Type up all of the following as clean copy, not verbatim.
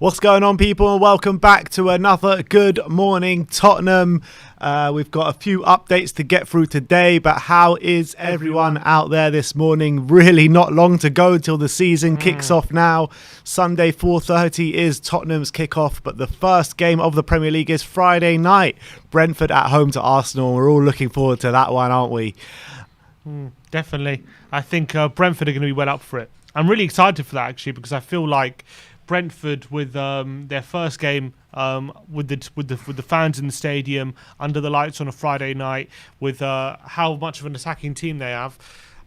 What's going on, people? Welcome back to another Good Morning Tottenham. We've got a few updates to get through today, but how is everyone out there this morning? Really not long to go till the season kicks off now. Sunday 4:30 is Tottenham's kickoff, but the first game of the Premier League is Friday night. Brentford at home to Arsenal. We're all looking forward to that one, aren't we? Definitely. I think Brentford are going to be well up for it. I'm really excited for that, actually, because I feel like Brentford, with their first game with the fans in the stadium, under the lights on a Friday night, with how much of an attacking team they have,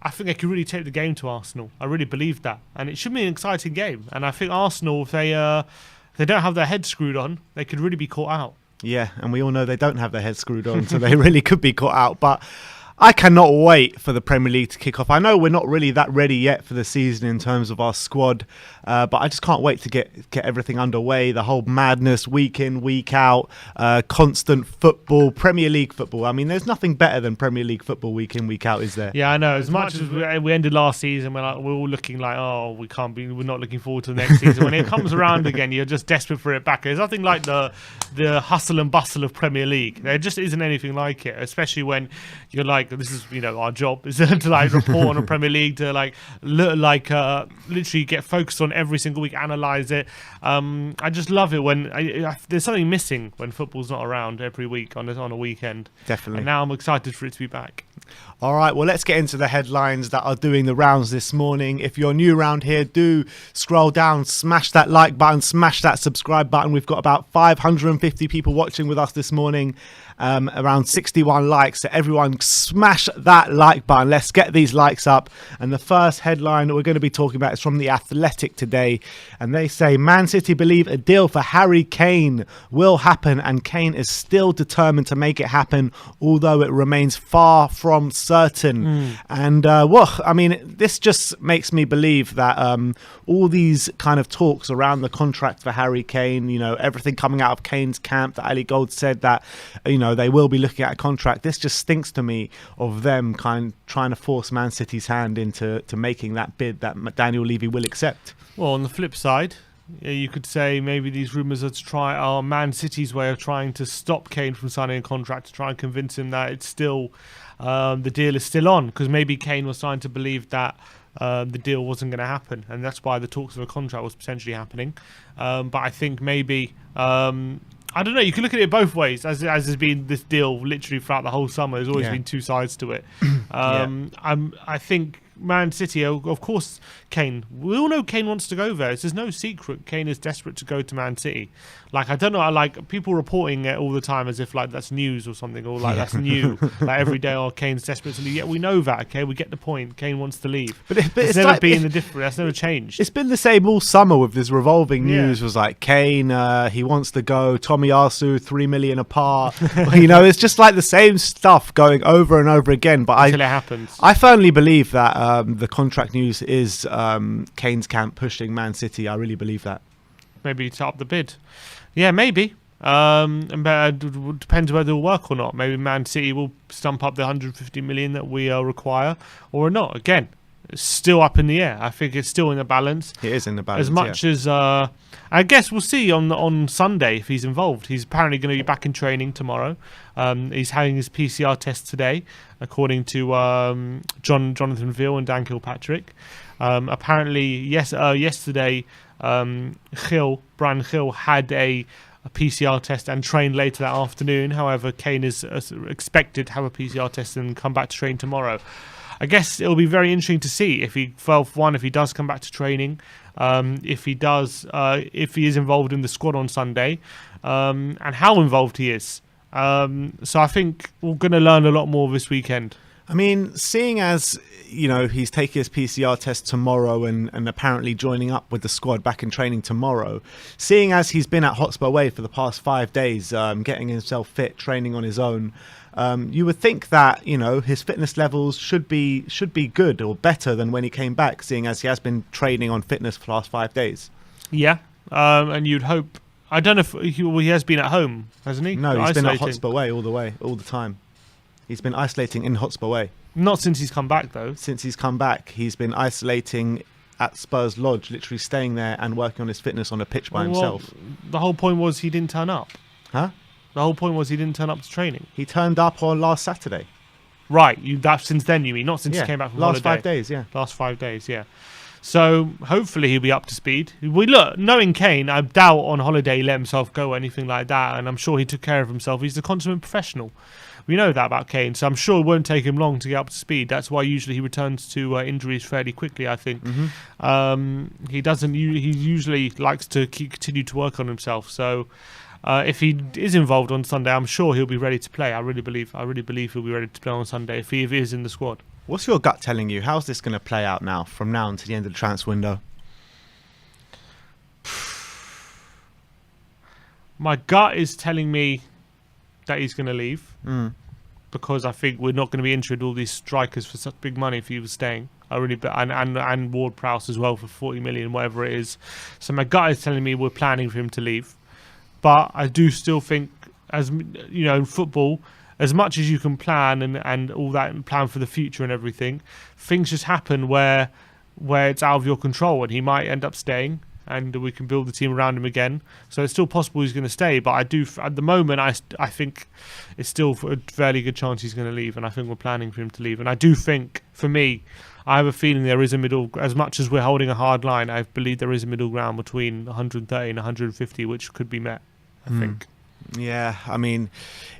I think they could really take the game to Arsenal. I really believe that, and it should be an exciting game. And I think Arsenal, if they don't have their head screwed on, they could really be caught out. Yeah, and we all know they don't have their head screwed on, so they really could be caught out. But I cannot wait for the Premier League to kick off. I know we're not really that ready yet for the season in terms of our squad, but I just can't wait to get everything underway. The whole madness, week in, week out, constant football, Premier League football. I mean, there's nothing better than Premier League football week in, week out, is there? Yeah, I know. As much as we ended last season, we're all looking like, oh, we're not looking forward to the next season. When it comes around again, you're just desperate for it back. There's nothing like the hustle and bustle of Premier League. There just isn't anything like it, especially when you're like, this is, our job is to like report on a Premier League, to literally get focused on every single week, analyze it. I just love it when there's something missing when football's not around every week on a weekend. Definitely. And now I'm excited for it to be back. All right, well, let's get into the headlines that are doing the rounds this morning. If you're new around here, do scroll down, smash that like button, smash that subscribe button. We've got about 550 people watching with us this morning, around 61 likes. So everyone smash that like button. Let's get these likes up. And the first headline that we're going to be talking about is from The Athletic today. And they say, Man City believe a deal for Harry Kane will happen, and Kane is still determined to make it happen, although it remains far from certain. And this just makes me believe that all these kind of talks around the contract for Harry Kane, everything coming out of Kane's camp, that Ali Gold said that, they will be looking at a contract. This just stinks to me of them trying to force Man City's hand into making that bid that Daniel Levy will accept. Well, on the flip side, you could say maybe these rumours are Man City's way of trying to stop Kane from signing a contract, to try and convince him that it's still the deal is still on, because maybe Kane was starting to believe that the deal wasn't going to happen, and that's why the talks of a contract was potentially happening. But I think maybe I don't know. You can look at it both ways, as has been this deal literally throughout the whole summer. There's always been two sides to it. I think Man City, of course, Kane. We all know Kane wants to go there. There's no secret. Kane is desperate to go to Man City. I don't know. People reporting it all the time as if that's news or something, or that's new. Every day, Kane's desperate to leave. Yeah, we know that. Okay, we get the point. Kane wants to leave. But it's never been the difference. That's never changed. It's been the same all summer with this revolving news. Was like Kane, he wants to go. Tommy Arsu, 3 million apart. It's just like the same stuff going over and over again. But until it happens, I firmly believe that the contract news is Kane's camp pushing Man City. I really believe that. Maybe to up the bid. Yeah, maybe. But it depends whether it'll work or not. Maybe Man City will stump up the 150 million that we require, or not. Again, it's still up in the air. I think it's still in the balance. It is in the balance. As much as I guess we'll see on Sunday if he's involved. He's apparently going to be back in training tomorrow. He's having his PCR test today, according to Jonathan Veal and Dan Kilpatrick. Apparently, yesterday, Brian Hill had a PCR test and trained later that afternoon. However, Kane is expected to have a PCR test and come back to train tomorrow. I guess it'll be very interesting to see if he does come back to training, if he is involved in the squad on Sunday, and how involved he is. So I think we're going to learn a lot more this weekend. I mean, seeing as, he's taking his PCR test tomorrow and apparently joining up with the squad back in training tomorrow, seeing as he's been at Hotspur Way for the past 5 days, getting himself fit, training on his own, you would think that, his fitness levels should be good or better than when he came back, seeing as he has been training on fitness for the last 5 days. Yeah, and you'd hope. I don't know if he has been at home, hasn't he? No, he's been at Hotspur Way all the time. He's been isolating in Hotspur Way. Not since he's come back, though. Since he's come back, he's been isolating at Spurs Lodge, literally staying there and working on his fitness on a pitch by himself. The whole point was he didn't turn up. Huh? The whole point was he didn't turn up to training. He turned up on last Saturday. Right, that since then you mean, not since he came back from last holiday. 5 days, yeah. Last 5 days, yeah. So hopefully he'll be up to speed. Knowing Kane, I doubt on holiday he let himself go or anything like that, and I'm sure he took care of himself. He's a consummate professional. We know that about Kane, so I'm sure it won't take him long to get up to speed. That's why usually he returns to injuries fairly quickly, I think. He usually likes to continue to work on himself. So if he is involved on Sunday, I'm sure he'll be ready to play. I really believe he'll be ready to play on Sunday if he is in the squad. What's your gut telling you? How's this going to play out now, from now until the end of the transfer window? My gut is telling me that he's going to leave because I think we're not going to be interested in all these strikers for such big money if he was staying. I really and Ward-Prowse as well for 40 million, whatever it is. So my gut is telling me we're planning for him to leave, but I do still think, as you know, in football, as much as you can plan and all that and plan for the future and everything, things just happen where it's out of your control, and he might end up staying, and we can build the team around him again. So it's still possible he's going to stay, but I do at the moment I think it's still a fairly good chance he's going to leave, and I think we're planning for him to leave. And I do think, for me, I have a feeling there is a middle. As much as we're holding a hard line, I believe there is a middle ground between 130 and 150, which could be met. I think. Yeah, I mean,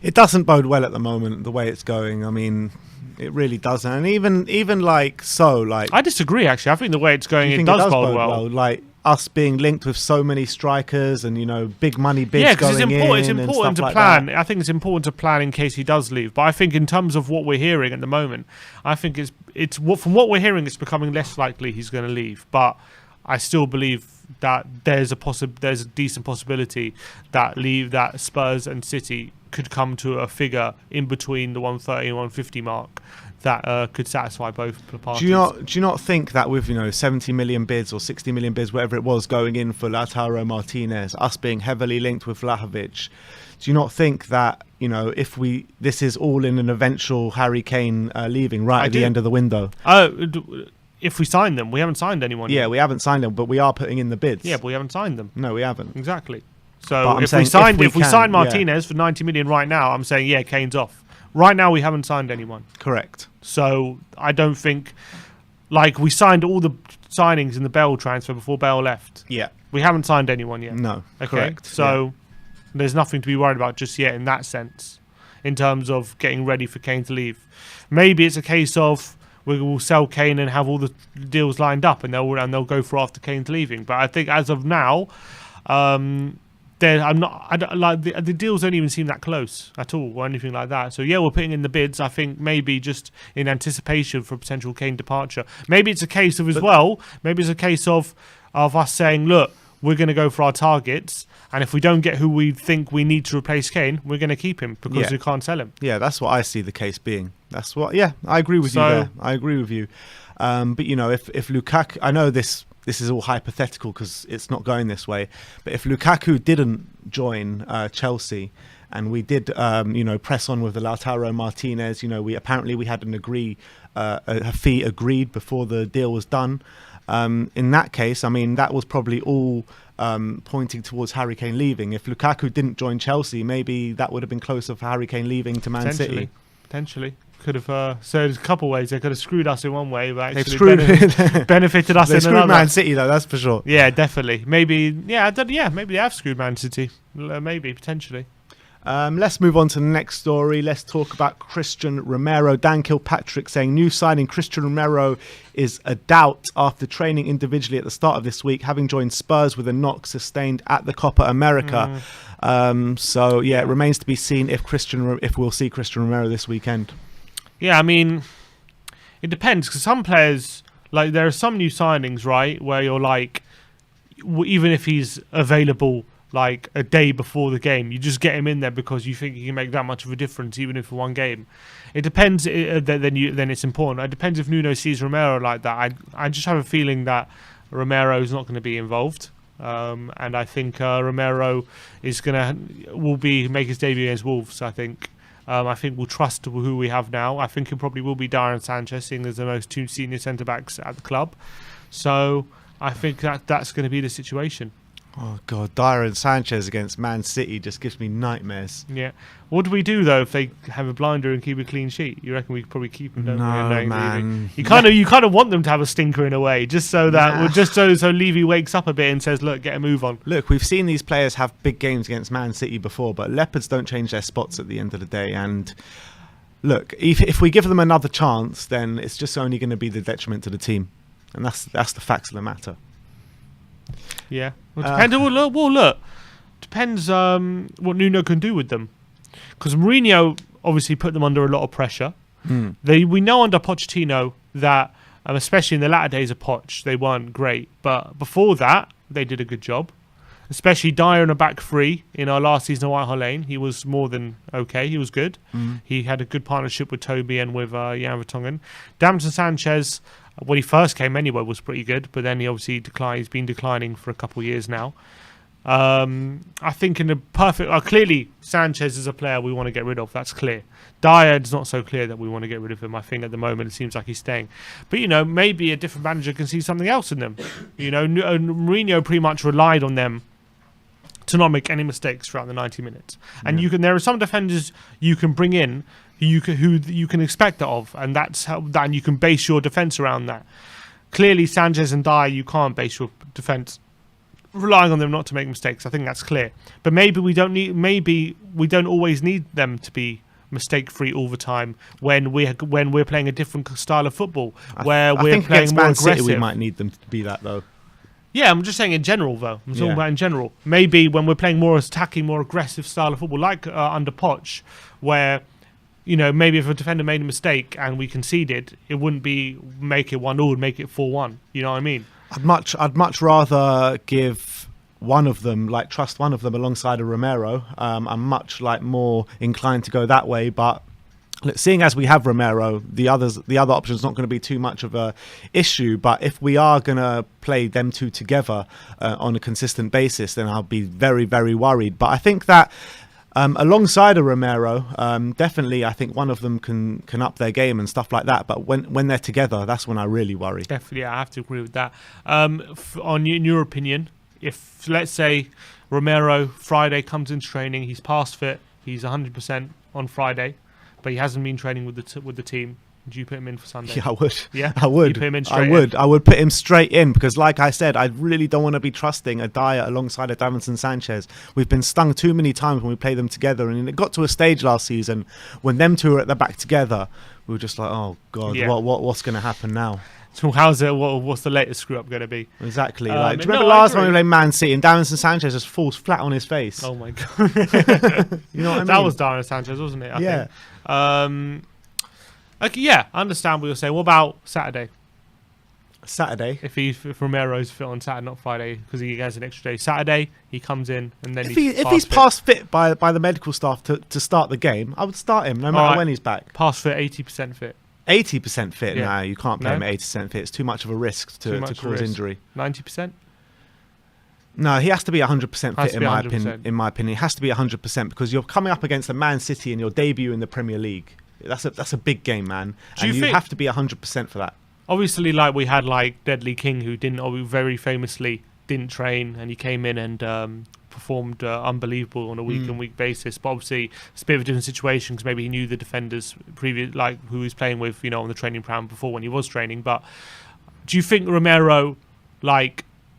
it doesn't bode well at the moment, the way it's going. I mean, it really doesn't. And even like, I disagree, actually. I think the way it's going, it does bode well. Like us being linked with so many strikers and, you know, big money bids because going it's important to plan. That. I think it's important to plan in case he does leave. But I think in terms of what we're hearing at the moment, I think from what we're hearing, it's becoming less likely he's going to leave. But I still believe that there's a decent possibility that Spurs and City could come to a figure in between the 130 and 150 mark that could satisfy both parties. Do you not think that with 70 million bids or 60 million bids, whatever it was, going in for Lautaro Martinez, us being heavily linked with Vlahovic, do you not think that this is all in an eventual Harry Kane leaving at the end of the window? If we sign them, we haven't signed anyone yet. Yeah, we haven't signed them, but we are putting in the bids. Yeah, but we haven't signed them. No, we haven't. Exactly. So if we sign Martinez for 90 million right now, I'm saying, yeah, Kane's off. Right now, we haven't signed anyone. Correct. So I don't think, we signed all the signings in the Bale transfer before Bale left. Yeah. We haven't signed anyone yet. No, okay? Correct. So there's nothing to be worried about just yet in that sense, in terms of getting ready for Kane to leave. Maybe it's a case of we will sell Kane and have all the deals lined up, and they'll go for after Kane's leaving. But I think as of now, the deals don't even seem that close at all or anything like that. So yeah, we're putting in the bids. I think maybe just in anticipation for potential Kane departure. Maybe it's a case of of us saying, look, we're going to go for our targets, and if we don't get who we think we need to replace Kane, we're going to keep him because we can't sell him. Yeah, that's what I see the case being. That's what. Yeah, I agree with you there. I agree with you. But if Lukaku, I know this is all hypothetical because it's not going this way. But if Lukaku didn't join Chelsea, and we did, press on with the Lautaro Martinez, we had a fee agreed before the deal was done. In that case, I mean, that was probably all pointing towards Harry Kane leaving. If Lukaku didn't join Chelsea, maybe that would have been closer for Harry Kane leaving to Man City. Potentially. Could have, so there's a couple ways. They could have screwed us in one way, but actually benefited us in another. They screwed Man City, though, that's for sure. Yeah, definitely. Maybe they have screwed Man City. Maybe, potentially. Let's move on to the next story. Let's talk about Christian Romero. Dan Kilpatrick saying new signing Christian Romero is a doubt after training individually at the start of this week, having joined Spurs with a knock sustained at the Copa America. It remains to be seen if we'll see Christian Romero this weekend. Yeah, I mean, it depends, because some players, there are some new signings, right, where you're even if he's available a day before the game, you just get him in there because you think he can make that much of a difference, even if for one game. It depends. Then it's important. It depends if Nuno sees Romero like that. I just have a feeling that Romero is not going to be involved, and I think Romero is will make his debut against Wolves. I think we'll trust who we have now. I think it probably will be Darren Sanchez, seeing as the most two senior centre backs at the club. So I think that's going to be the situation. Oh God, Dyer and Sanchez against Man City just gives me nightmares. Yeah. What do we do though if they have a blinder and keep a clean sheet? You reckon we could probably keep them? Don't No, we? man. You kind of want them to have a stinker in a way, just so that just so Levy wakes up a bit and says, "Look, get a move on." Look, we've seen these players have big games against Man City before, but Leopards don't change their spots at the end of the day. And look, if we give them another chance, then it's just only going to be the detriment to the team, and that's the facts of the matter. Yeah. Well, look. Depends what Nuno can do with them, because Mourinho obviously put them under a lot of pressure. We know under Pochettino that, especially in the latter days of Poch, they weren't great, but before that they did a good job. Especially Dyer in a back three in our last season at White Hart Lane, he was more than okay. He was good. He had a good partnership with Toby and with Jan Vertonghen. Davinson Sanchez, when he first came anyway, was pretty good, but then he obviously declined. He's been declining for a couple of years now. I think in the perfect... clearly, Sanchez is a player we want to get rid of. That's clear. Dyer is not so clear that we want to get rid of him. I think at the moment it seems like he's staying. But, maybe a different manager can see something else in them. Mourinho pretty much relied on them to not make any mistakes throughout the 90 minutes. And there are some defenders you can bring in who you can expect that of, and and you can base your defence around that. Clearly, Sanchez and Dyer, you can't base your defence relying on them not to make mistakes. I think that's clear. But maybe we don't always need them to be mistake-free all the time when we're playing a different style of football, where we're playing more aggressive. City, we might need them to be that though. Yeah, I'm just saying in general, though. I'm talking about in general. Maybe when we're playing more attacking, more aggressive style of football, like under Poch, where, maybe if a defender made a mistake and we conceded, it wouldn't be make it 1-0, would make it 4-1. You know what I mean? I'd much rather give one of them, trust one of them alongside a Romero. I'm much more inclined to go that way, but seeing as we have Romero, the other option is not going to be too much of a issue. But if we are going to play them two together on a consistent basis, then I'll be very, very worried. But I think that alongside a Romero, definitely I think one of them can up their game and stuff like that. But when they're together, that's when I really worry. Definitely, I have to agree with that. In your opinion, if let's say Romero Friday comes into training, he's past fit, he's 100% on Friday, but he hasn't been training with the team. Do you put him in for Sunday? Yeah, I would. Yeah, I would. You put him in straight in? I would put him straight in because, like I said, I really don't want to be trusting a Dyer alongside a Davinson Sanchez. We've been stung too many times when we play them together, and it got to a stage last season when them two were at the back together. We were just like, oh God, what's going to happen now? So what's the latest screw up going to be? Exactly. Do you remember last time we played Man City and Davinson Sanchez just falls flat on his face? Oh my God. You know what I mean? That was Davinson Sanchez, wasn't it? I think. Okay, yeah, I understand what you're saying. What about Saturday? Saturday? If Romero's fit on Saturday, not Friday, because he has an extra day. Saturday, he comes in and then if he's past fit by the medical staff to start the game, I would start him no matter when he's back. Past fit, 80% fit. 80% fit? Yeah. No, you can't play him at 80% fit. It's too much of a risk to cause injury. 90%? No, he has to be 100% fit in my opinion. He has to be 100% because you're coming up against a Man City in your debut in the Premier League. That's a big game, man. And you have to be 100% for that. Obviously, we had Deadly King, who very famously didn't train, and he came in and performed unbelievable on a week-on-week basis. But obviously, it's a bit of a different situation because maybe he knew the defenders who he was playing with, on the training ground before when he was training. But do you think Romero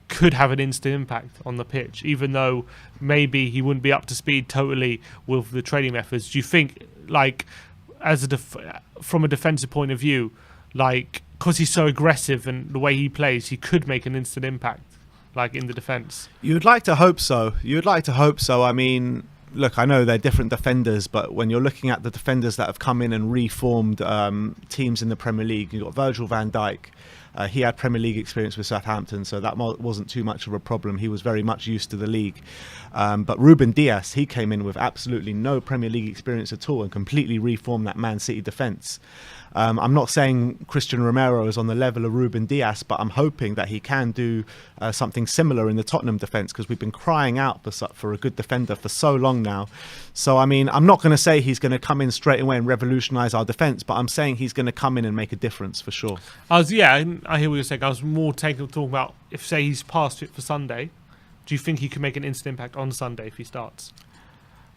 could have an instant impact on the pitch, even though maybe he wouldn't be up to speed totally with the training methods? Do you think from a defensive point of view, because he's so aggressive and the way he plays, he could make an instant impact, in the defence? You'd like to hope so. I mean, look, I know they're different defenders, but when you're looking at the defenders that have come in and reformed teams in the Premier League, you've got Virgil van Dijk. He had Premier League experience with Southampton, so that wasn't too much of a problem. He was very much used to the league. But Ruben Dias, he came in with absolutely no Premier League experience at all and completely reformed that Man City defence. I'm not saying Christian Romero is on the level of Ruben Dias, but I'm hoping that he can do something similar in the Tottenham defence, because we've been crying out for a good defender for so long now. So, I mean, I'm not going to say he's going to come in straight away and revolutionise our defence, but I'm saying he's going to come in and make a difference for sure. I hear what you're saying. I was more talking about if, say, he's past fit for Sunday. Do you think he can make an instant impact on Sunday if he starts?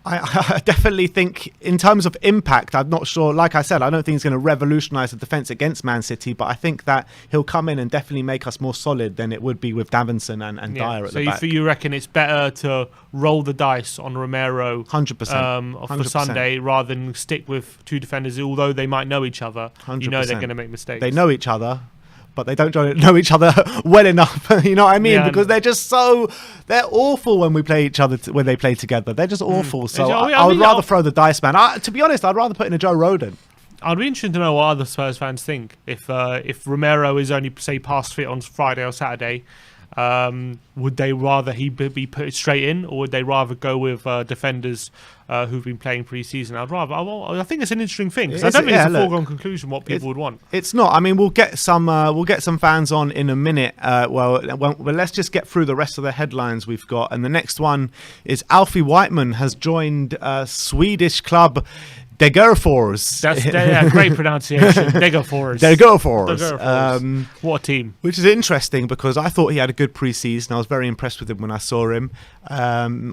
I definitely think in terms of impact, I'm not sure. Like I said, I don't think he's going to revolutionise the defence against Man City, but I think that he'll come in and definitely make us more solid than it would be with Davinson and Dyer at the back. So you reckon it's better to roll the dice on Romero 100%, for Sunday rather than stick with two defenders, although they might know each other. 100%. You know they're going to make mistakes. They know each other, but they don't know each other well enough. You know what I mean? Yeah, because they're just they're awful when we play each other, when they play together. They're just awful. So I would rather throw the dice, man. To be honest, I'd rather put in a Joe Rodon. I'd be interested to know what other Spurs fans think. If Romero is only, say, past fit on Friday or Saturday, would they rather he be put straight in, or would they rather go with defenders who've been playing pre-season? I think it's an interesting thing, because I don't think it's a foregone conclusion what people would want. It's not. I mean, we'll get some fans on in a minute. Well, let's just get through the rest of the headlines we've got, and the next one is Alfie Whiteman has joined Swedish club Degerfors. That's great pronunciation. Degerfors. What a team. Which is interesting, because I thought he had a good pre-season. I was very impressed with him when I saw him.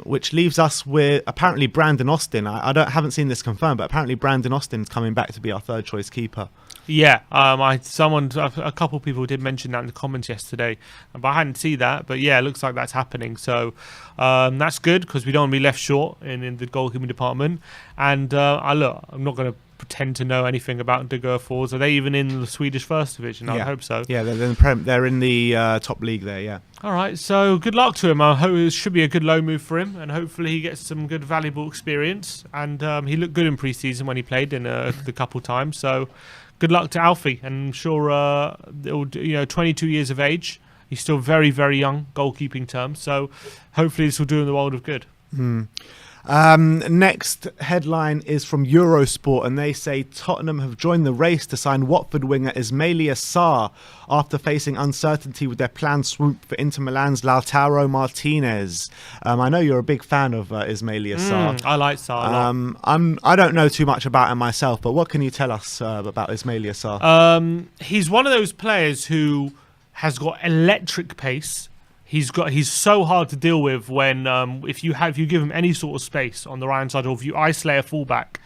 Which leaves us with apparently Brandon Austin. I haven't seen this confirmed, but apparently Brandon Austin's coming back to be our third choice keeper. Yeah, a couple of people did mention that in the comments yesterday, but I hadn't seen that. But yeah, it looks like that's happening. So that's good, because we don't want to be left short in the goalkeeping department. And I'm not going to pretend to know anything about Degerfors. Are they even in the Swedish First Division? I hope so. Yeah, they're in the top league there. Yeah. All right, so good luck to him. I hope it should be a good low move for him, and hopefully he gets some good, valuable experience. And he looked good in pre-season when he played in the couple times. So good luck to Alfie, and I'm sure 22 years of age. He's still very, very young, goalkeeping terms. So hopefully this will do him the world of good. Next headline is from Eurosport, and they say Tottenham have joined the race to sign Watford winger Ismaila Sarr after facing uncertainty with their planned swoop for Inter Milan's Lautaro Martinez. I know you're a big fan of Ismaila Sarr. I like Sarr a lot. I don't know too much about him myself, but what can you tell us about Ismaila Sarr? He's one of those players who has got electric pace. He's so hard to deal with when if you give him any sort of space on the right hand side, or if you isolate a fullback.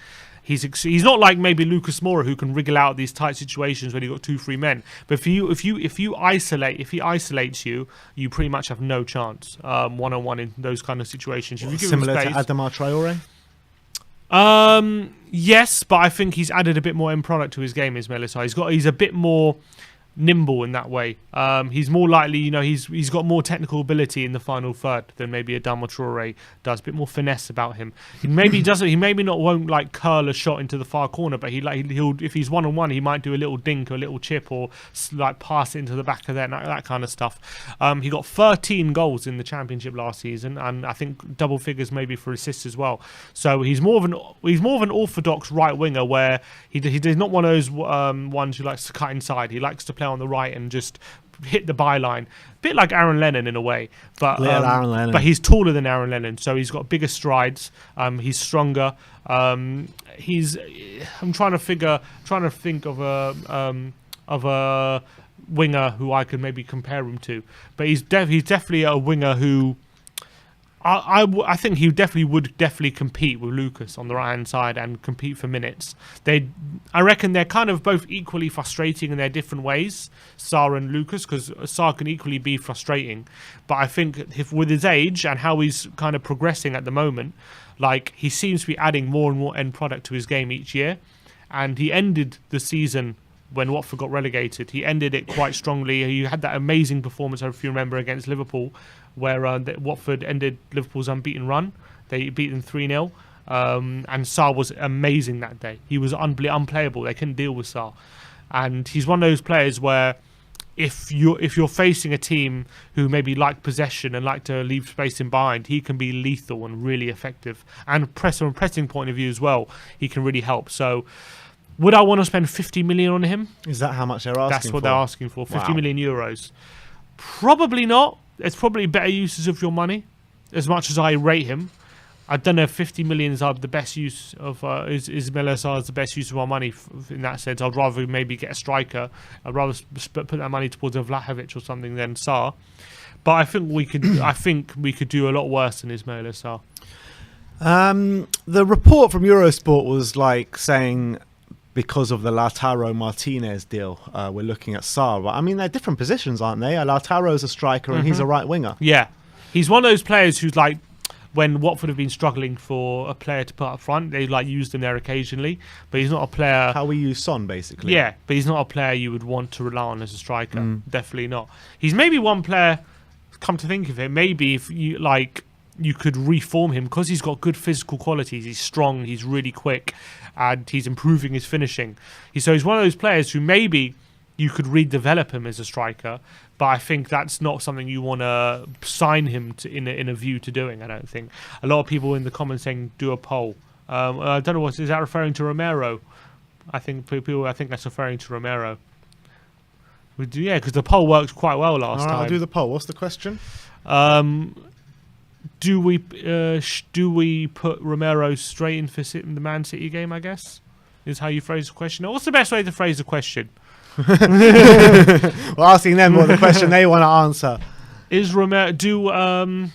He's not like maybe Lucas Moura, who can wriggle out of these tight situations when you've got 2-3 men. But if he isolates you, you pretty much have no chance one-on-one in those kind of situations. If you give similar him space, to Adama Traore? Yes, but I think he's added a bit more end product to his game, Ismaila Sarr. He's a bit more nimble in that way. He's more likely, he's got more technical ability in the final third than maybe Adama Traore does. A bit more finesse about him. He maybe won't like curl a shot into the far corner, but he'll if he's one-on-one, he might do a little dink or a little chip, or like pass it into the back of there, that kind of stuff. He got 13 goals in the Championship last season, and I think double figures maybe for assists as well. So he's more of an orthodox right winger, where he's not one of those ones who likes to cut inside. He likes to play on the right and just hit the byline, a bit like Aaron Lennon in a way, but but he's taller than Aaron Lennon, so he's got bigger strides. He's stronger. I'm trying to think of a winger who I could maybe compare him to, but he's definitely a winger who I think he would definitely compete with Lucas on the right hand side and compete for minutes. I reckon they're kind of both equally frustrating in their different ways, Sarr and Lucas, because Sarr can equally be frustrating. But I think with his age and how he's kind of progressing at the moment, like he seems to be adding more and more end product to his game each year. And he ended the season when Watford got relegated. He ended it quite strongly. He had that amazing performance, if you remember, against Liverpool, where Watford ended Liverpool's unbeaten run. They beat them 3-0. And Sarr was amazing that day. He was unplayable. They couldn't deal with Sarr. And he's one of those players where if you're facing a team who maybe like possession and like to leave space in behind, he can be lethal and really effective. And from a pressing point of view as well, he can really help. So Would I want to spend 50 million on him? Is that how much they're asking? That's what they're asking for. 50 Wow. million euros. Probably not. It's probably better uses of your money. As much as I rate him, I don't know if 50 million is the best use of is Ismaila Sarr's the best use of our money in that sense. I'd rather maybe get a striker. I'd rather put that money towards a Vlahovic or something than Sarr. But I think we could. I think we could do a lot worse than Ismaila Sarr. The report from Eurosport was like saying because of the Lautaro Martinez deal, we're looking at Sarr. But I mean, they're different positions, aren't they? Lautaro's a striker and he's a right winger. Yeah, he's one of those players who's like, when Watford have been struggling for a player to put up front, they like used him there occasionally, but he's not a player. How we use Son, basically. Yeah, but he's not a player you would want to rely on as a striker. Definitely not. He's maybe one player. Come to think of it, maybe if you like, you could reform him because he's got good physical qualities. He's strong. He's really quick, and he's improving his finishing. So he's one of those players who maybe you could redevelop him as a striker. But I think that's not something you want to sign him to in a view to doing. I don't think. A lot of people in the comments saying do a poll. I don't know is that referring to Romero? I think that's referring to Romero. We do, yeah, because the poll worked quite well last time. I'll do the poll. What's the question? Do we put Romero straight in for the Man City game? I guess is how you phrase the question. What's the best way to phrase the question? We're asking them what the question they want to answer. Is Romero the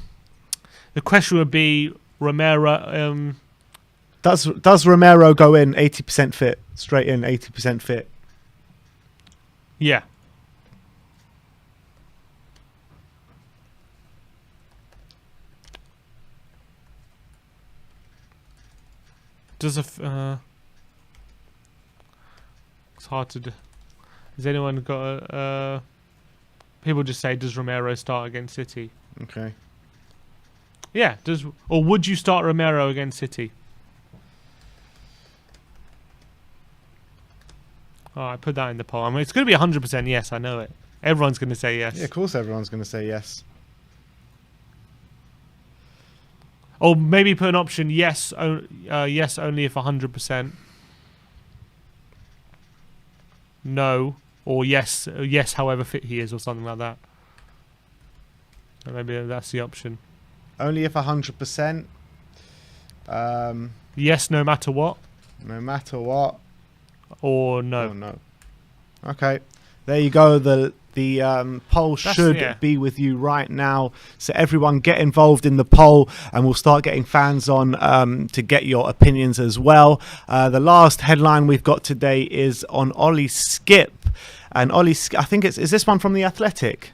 question would be Romero does Romero go in 80% fit, straight in 80% fit? Yeah. Does it's hard to do. Has anyone got a people just say, does Romero start against City? Okay. Yeah, or would you start Romero against City? Oh, I put that in the poll. I mean, it's going to be 100% yes, I know it. Everyone's going to say yes. Yeah, of course everyone's going to say yes. Or maybe put an option yes only if 100%. No, or yes however fit he is, or something like that. So maybe that's the option. Only if 100%. Yes, no matter what. No matter what. Or no. Oh, no. Okay, there you go. The poll should be with you right now. So everyone get involved in the poll, and we'll start getting fans on to get your opinions as well. The last headline we've got today is on Ollie Skipp. And I think is this one from The Athletic?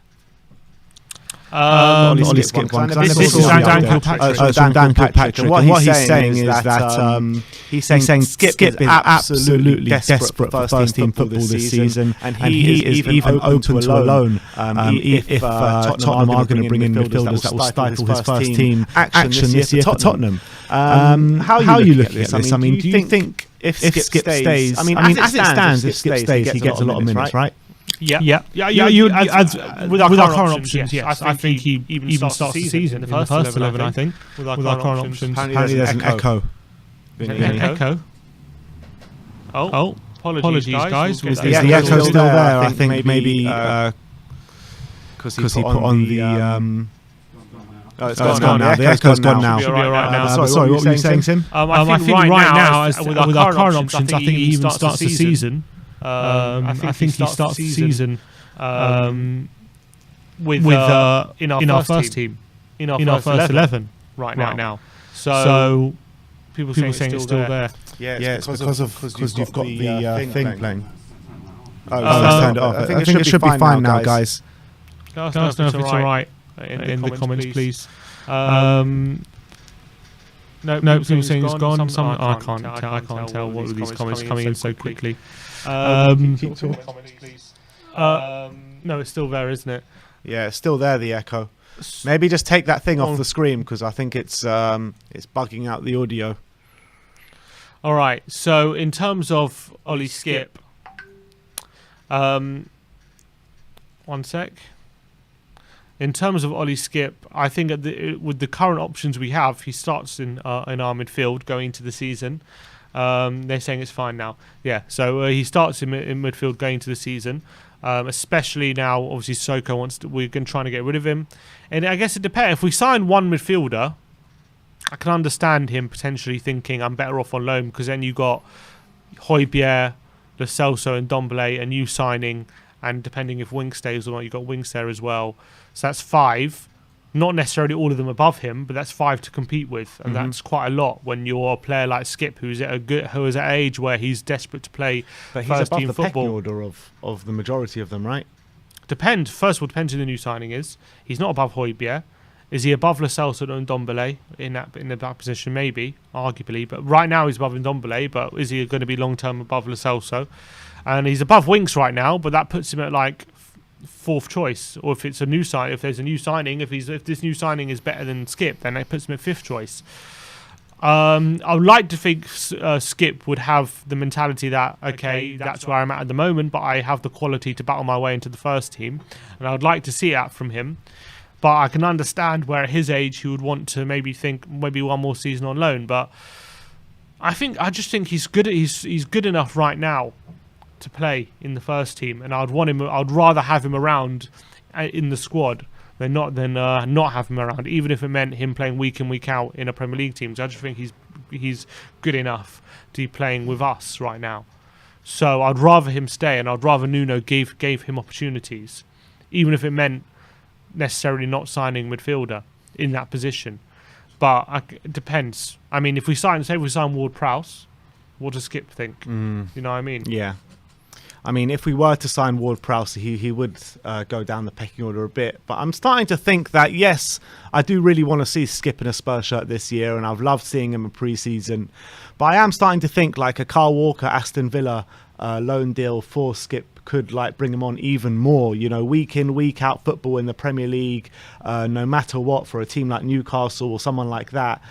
Ollie Skipp one. This is Dan Kilpatrick. Dan Kilpatrick. And what he's saying is that he's saying Skipp is absolutely desperate for first team football this season, and he is even open to a loan if Tottenham are going to bring in midfielders that will stifle his first team action this year for Tottenham. How are you looking at this? I mean, do you think if Skipp stays? I mean, as it stands, if Skipp stays, he gets a lot of minutes, right? Yeah. With our current options, yes. I think he even starts the season in the first 11, I think. With our current options. Apparently there's an echo. Echo? Oh, apologies, guys. The echo's still there. I think maybe because he put on the... it's gone now. The echo's gone now. Should be all right now. Sorry, what were you saying, Tim? I think right now, with our current options, I think he even starts the season. I think he starts the season with in our first team, in our first 11 right now. So people saying it's still there. Yeah, it's because you've got the thing playing. Let's turn it off. I think it should be fine now, guys. Let us know if it's all right in the comments, please. No, people saying it's gone. I can't tell what were these comments coming in so quickly. Keep talking. No, it's still there, isn't it? Yeah, it's still there, the echo. Maybe just take that thing off the screen, because I think it's bugging out the audio. All right. So in terms of Ollie Skipp, one sec. In terms of Ollie Skipp, I think with the current options we have, he starts in our midfield going into the season. They're saying it's fine now. Yeah, so he starts in midfield going into the season, especially now. Obviously, Sissoko we're going to try to get rid of him, and I guess it depends. If we sign one midfielder, I can understand him potentially thinking I'm better off on loan, because then you got Højbjerg, Lo Celso, and Ndombele, a new signing, and depending if Wing stays or not, you got Wings there as well. So that's 5. Not necessarily all of them above him, but that's 5 to compete with, and that's quite a lot when you're a player like Skipp, who is at an age where he's desperate to play But he's first above team the football. pecking order of the majority of them, right? Depends. First of all, depends who the new signing is. He's not above Højbjerg. Is he above Lo Celso and Ndombele in that position? Maybe, arguably, but right now he's above Ndombele. But is he going to be long term above Lo Celso? And he's above Winks right now, but that puts him at like 4th choice. Or if it's a new sign, if there's a new signing, if this new signing is better than Skipp, then it puts him at 5th choice. I would like to think Skipp would have the mentality that okay, that's where I'm at the moment, but I have the quality to battle my way into the first team, and I would like to see that from him. But I can understand where at his age he would want to maybe think maybe one more season on loan. But I just think he's good. He's good enough right now to play in the first team, and I'd rather have him around in the squad than not have him around, even if it meant him playing week in week out in a Premier League team. So I just think he's good enough to be playing with us right now. So I'd rather him stay, and I'd rather Nuno gave him opportunities, even if it meant necessarily not signing midfielder in that position. But it depends. I mean, if we sign Ward-Prowse, what does Skipp think? You know what I mean? Yeah. I mean, if we were to sign Ward-Prowse, he would go down the pecking order a bit. But I'm starting to think that, yes, I do really want to see Skipp in a Spurs shirt this year, and I've loved seeing him in pre-season. But I am starting to think like a Kyle Walker, Aston Villa loan deal for Skipp could like bring him on even more. You know, week in, week out football in the Premier League, no matter what, for a team like Newcastle or someone like that,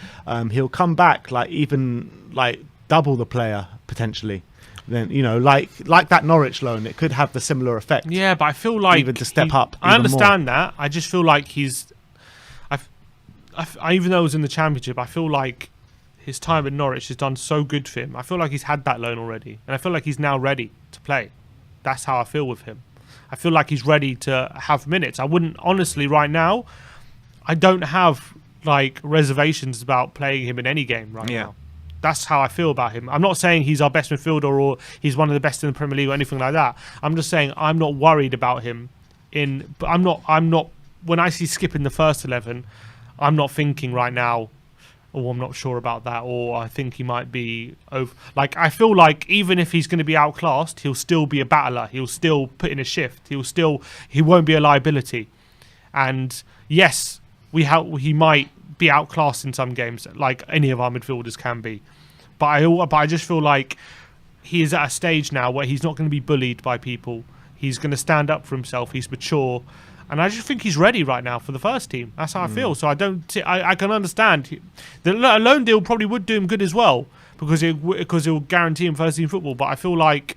he'll come back like even like double the player potentially. Then, you know, like that Norwich loan, it could have the similar effect. Yeah, but I feel like even to step up. I understand that. I just feel like even though he was in the Championship, I feel like his time at Norwich has done so good for him. I feel like he's had that loan already, and I feel like he's now ready to play. That's how I feel with him. I feel like he's ready to have minutes. I wouldn't, honestly, right now, I don't have like reservations about playing him in any game right now. That's how I feel about him. I'm not saying he's our best midfielder or he's one of the best in the Premier League or anything like that. I'm just saying I'm not worried about him. But I'm not. When I see Skipp in the first 11, I'm not thinking right now, oh, I'm not sure about that, or I think he might be over. Like, I feel like even if he's going to be outclassed, he'll still be a battler. He'll still put in a shift. He won't be a liability. And yes, he might be outclassed in some games, like any of our midfielders can be. But I just feel like he is at a stage now where he's not going to be bullied by people. He's going to stand up for himself. He's mature. And I just think he's ready right now for the first team. That's how I feel. So I can understand. The loan deal probably would do him good as well, because it'll guarantee him first team football. But I feel like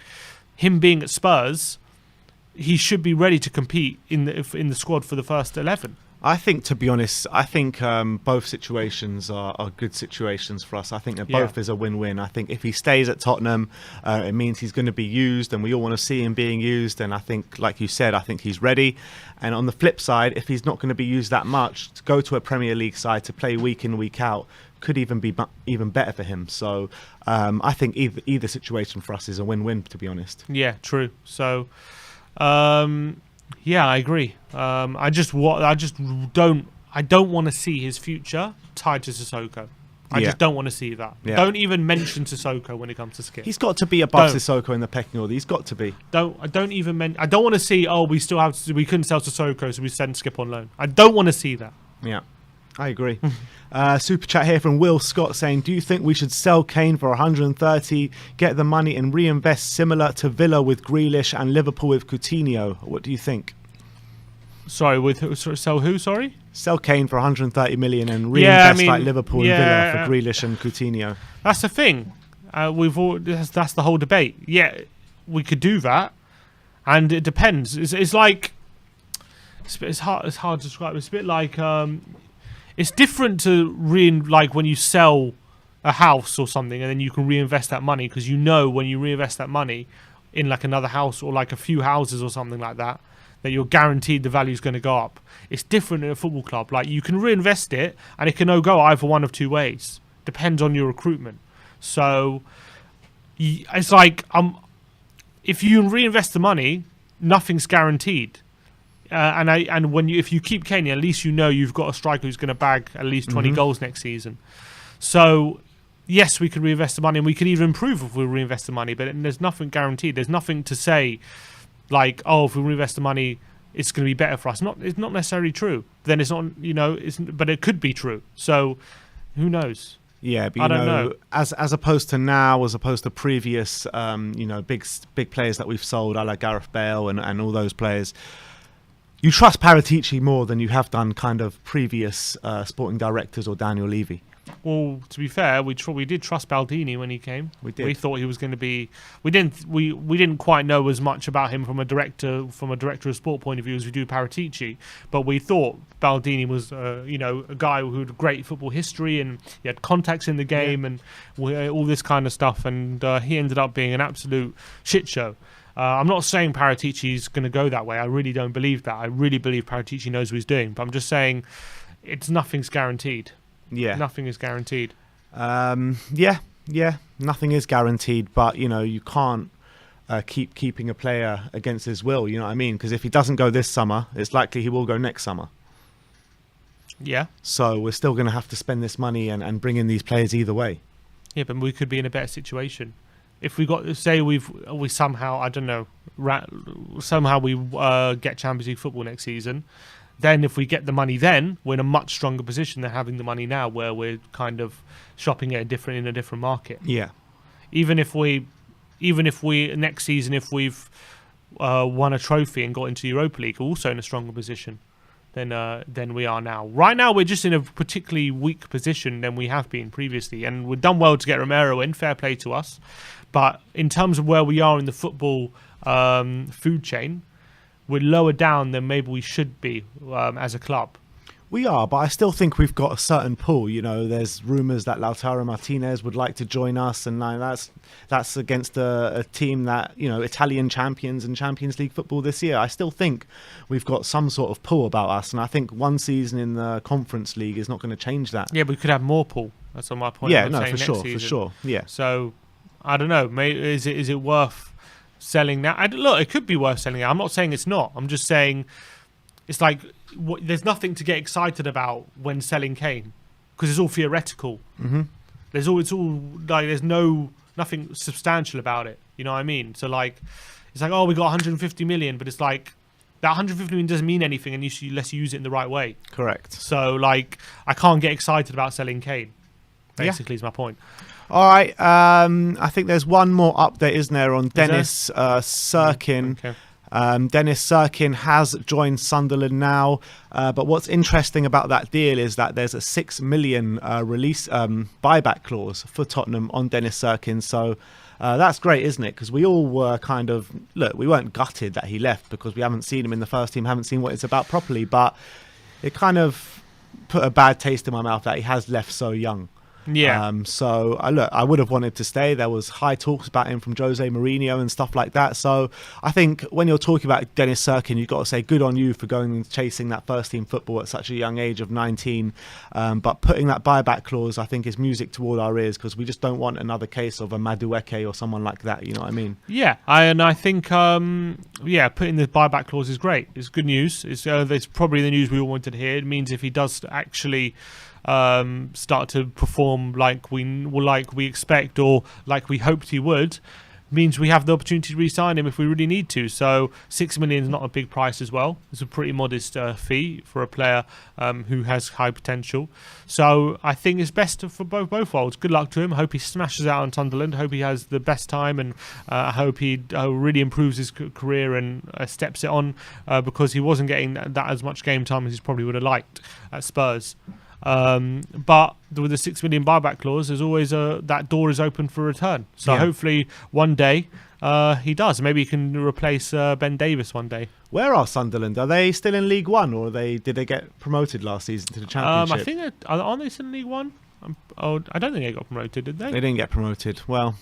him being at Spurs, he should be ready to compete in the squad for the first 11. I think, to be honest, both situations are good situations for us. I think that both is a win-win. I think if he stays at Tottenham, it means he's going to be used, and we all want to see him being used. And I think, like you said, I think he's ready. And on the flip side, if he's not going to be used that much, to go to a Premier League side to play week in, week out could even be even better for him. So I think either situation for us is a win-win, to be honest. Yeah, true. So. Yeah, I agree. I don't want to see his future tied to Sissoko. I just don't want to see that. Yeah. Don't even mention Sissoko when it comes to Skipp. He's got to be above Sissoko in the pecking order. He's got to be. I don't want to see. Oh, we couldn't sell Sissoko, so we send Skipp on loan. I don't want to see that. Yeah. I agree. Super chat here from Will Scott saying, do you think we should sell Kane for 130, get the money and reinvest similar to Villa with Grealish and Liverpool with Coutinho? What do you think? Sell who? Sorry? Sell Kane for 130 million and reinvest like Liverpool and Villa for Grealish and Coutinho. That's the thing. That's the whole debate. Yeah, we could do that, and it depends. It's like it's hard to describe. It's a bit like. It's different to like when you sell a house or something, and then you can reinvest that money, because you know when you reinvest that money in like another house or like a few houses or something like that, that you're guaranteed the value is going to go up. It's different in a football club. Like, you can reinvest it and it can go either one of two ways. Depends on your recruitment. So it's like, if you reinvest the money, nothing's guaranteed. If you keep Kane, at least you know you've got a striker who's going to bag at least 20 goals next season. So yes, we could reinvest the money, and we could even improve if we reinvest the money. But there's nothing guaranteed. There's nothing to say, like, oh, if we reinvest the money, it's going to be better for us. It's not necessarily true. Then it's not, but it could be true. So who knows? Yeah, but I don't know. As opposed to now, as opposed to previous, big players that we've sold, like Gareth Bale and all those players, you trust Paratici more than you have done kind of previous sporting directors or Daniel Levy. Well, to be fair, we did trust Baldini when he came. We did. We thought he was going to be. We didn't quite know as much about him from a director of sport point of view as we do Paratici. But we thought Baldini was, a guy who had great football history, and he had contacts in the game, and all this kind of stuff. And he ended up being an absolute shit show. I'm not saying Paratici's going to go that way. I really don't believe that. I really believe Paratici knows what he's doing. But I'm just saying, nothing's guaranteed. Yeah, nothing is guaranteed. Nothing is guaranteed. But you can't keeping a player against his will. You know what I mean? Because if he doesn't go this summer, it's likely he will go next summer. Yeah. So we're still going to have to spend this money and bring in these players either way. Yeah, but we could be in a better situation. If we somehow, I don't know, somehow we get Champions League football next season, then if we get the money, then we're in a much stronger position than having the money now, where we're kind of shopping it in a different market. Yeah. Even if we next season, if we've won a trophy and got into Europa League, we're also in a stronger position than we are now. Right now, we're just in a particularly weak position than we have been previously, and we've done well to get Romero in. Fair play to us. But in terms of where we are in the football food chain, we're lower down than maybe we should be as a club. We are, but I still think we've got a certain pull. There's rumours that Lautaro Martinez would like to join us, and that's against a team that, Italian champions and Champions League football this year. I still think we've got some sort of pull about us, and I think one season in the Conference League is not going to change that. Yeah, but we could have more pull. That's on my point. Yeah, no, for sure. Yeah. So I don't know. Is it worth selling now? Look, it could be worth selling now. I'm not saying it's not. I'm just saying it's like, there's nothing to get excited about when selling Kane, because it's all theoretical. Mm-hmm. It's all like, there's nothing substantial about it. You know what I mean? So like, it's like, oh, we got 150 million, but it's like that 150 million doesn't mean anything unless you use it in the right way. Correct. So like, I can't get excited about selling Kane. Basically, is my point. All right. I think there's one more update, isn't there, on Dennis Cirkin. Okay. Dennis Cirkin has joined Sunderland now, but what's interesting about that deal is that there's a 6 million release buyback clause for Tottenham on Dennis Cirkin. So that's great, isn't it? Because we all were we weren't gutted that he left, because we haven't seen him in the first team, haven't seen what it's about properly, but it kind of put a bad taste in my mouth that he has left so young. Yeah. I would have wanted to stay. There was high talks about him from Jose Mourinho and stuff like that. So I think when you're talking about Dennis Cirkin, you've got to say good on you for going and chasing that first team football at such a young age of 19. But putting that buyback clause, I think, is music to all our ears, because we just don't want another case of a Madueke or someone like that. You know what I mean? Yeah. I think putting the buyback clause is great. It's good news. It's probably the news we all wanted to hear. It means if he does actually start to perform like we expect, or like we hoped he would, means we have the opportunity to re-sign him if we really need to. So 6 million is not a big price as well. It's a pretty modest fee for a player who has high potential. So I think it's best for both worlds. Good luck to him. I hope he smashes out on Sunderland. I hope he has the best time, and I hope he really improves his career and steps it on, because he wasn't getting that as much game time as he probably would have liked at Spurs. But with the 6 million buyback clause, there's always that door is open for return. So hopefully one day he does. Maybe he can replace Ben Davies one day. Where are Sunderland? Are they still in League One, or did they get promoted last season to the Championship? I think aren't they still in League One? Oh, I don't think they got promoted, did they? They didn't get promoted. Well,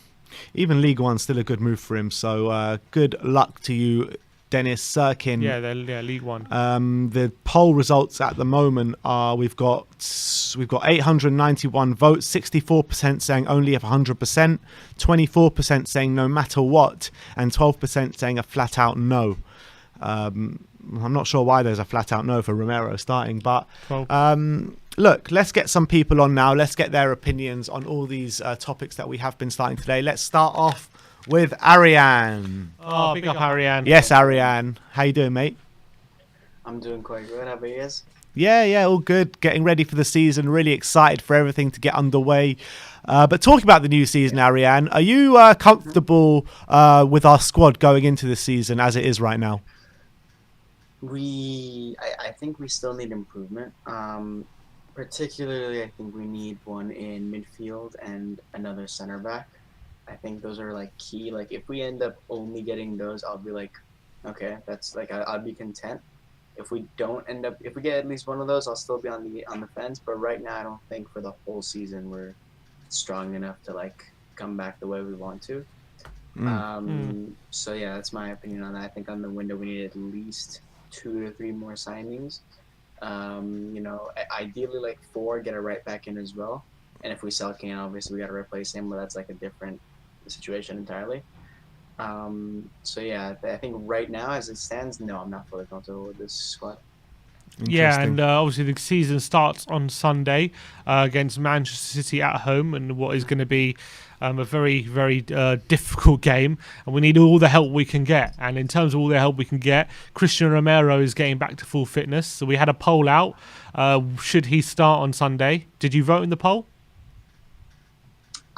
even League One's still a good move for him. So good luck to you, Dennis Cirkin. Yeah, they're League One. The poll results at the moment are we've got 891 votes, 64% saying only if 100%, 24% saying no matter what, and 12% saying a flat out no. I'm not sure why there's a flat out no for Romero starting, but look, let's get some people on now. Let's get their opinions on all these topics that we have been starting today. Let's start off with Ariane. Oh, big up Ariane. Yes, Ariane. How you doing, mate? I'm doing quite good. How about you guys? Yeah, all good. Getting ready for the season. Really excited for everything to get underway. But talking about the new season, Ariane, are you comfortable with our squad going into the season as it is right now? I think we still need improvement. Particularly, I think we need one in midfield and another center back. I think those are like key. Like if we end up only getting those, I'll be like, okay, that's like I'll be content. If we get at least one of those, I'll still be on the fence. But right now, I don't think for the whole season we're strong enough to like come back the way we want to. So yeah, that's my opinion on that. I think on the window we need at least 2 to 3 more signings. Ideally like 4, get it right back in as well. And if we sell Kane, obviously we got to replace him, but that's like a different situation entirely. So yeah, I think right now as it stands, no, I'm not fully comfortable with this squad. Yeah, and obviously the season starts on Sunday against Manchester City at home, and what is going to be a very, very difficult game, and we need all the help we can get. And in terms of all the help we can get, Christian Romero is getting back to full fitness. So we had a poll out. Should he start on Sunday? Did you vote in the poll?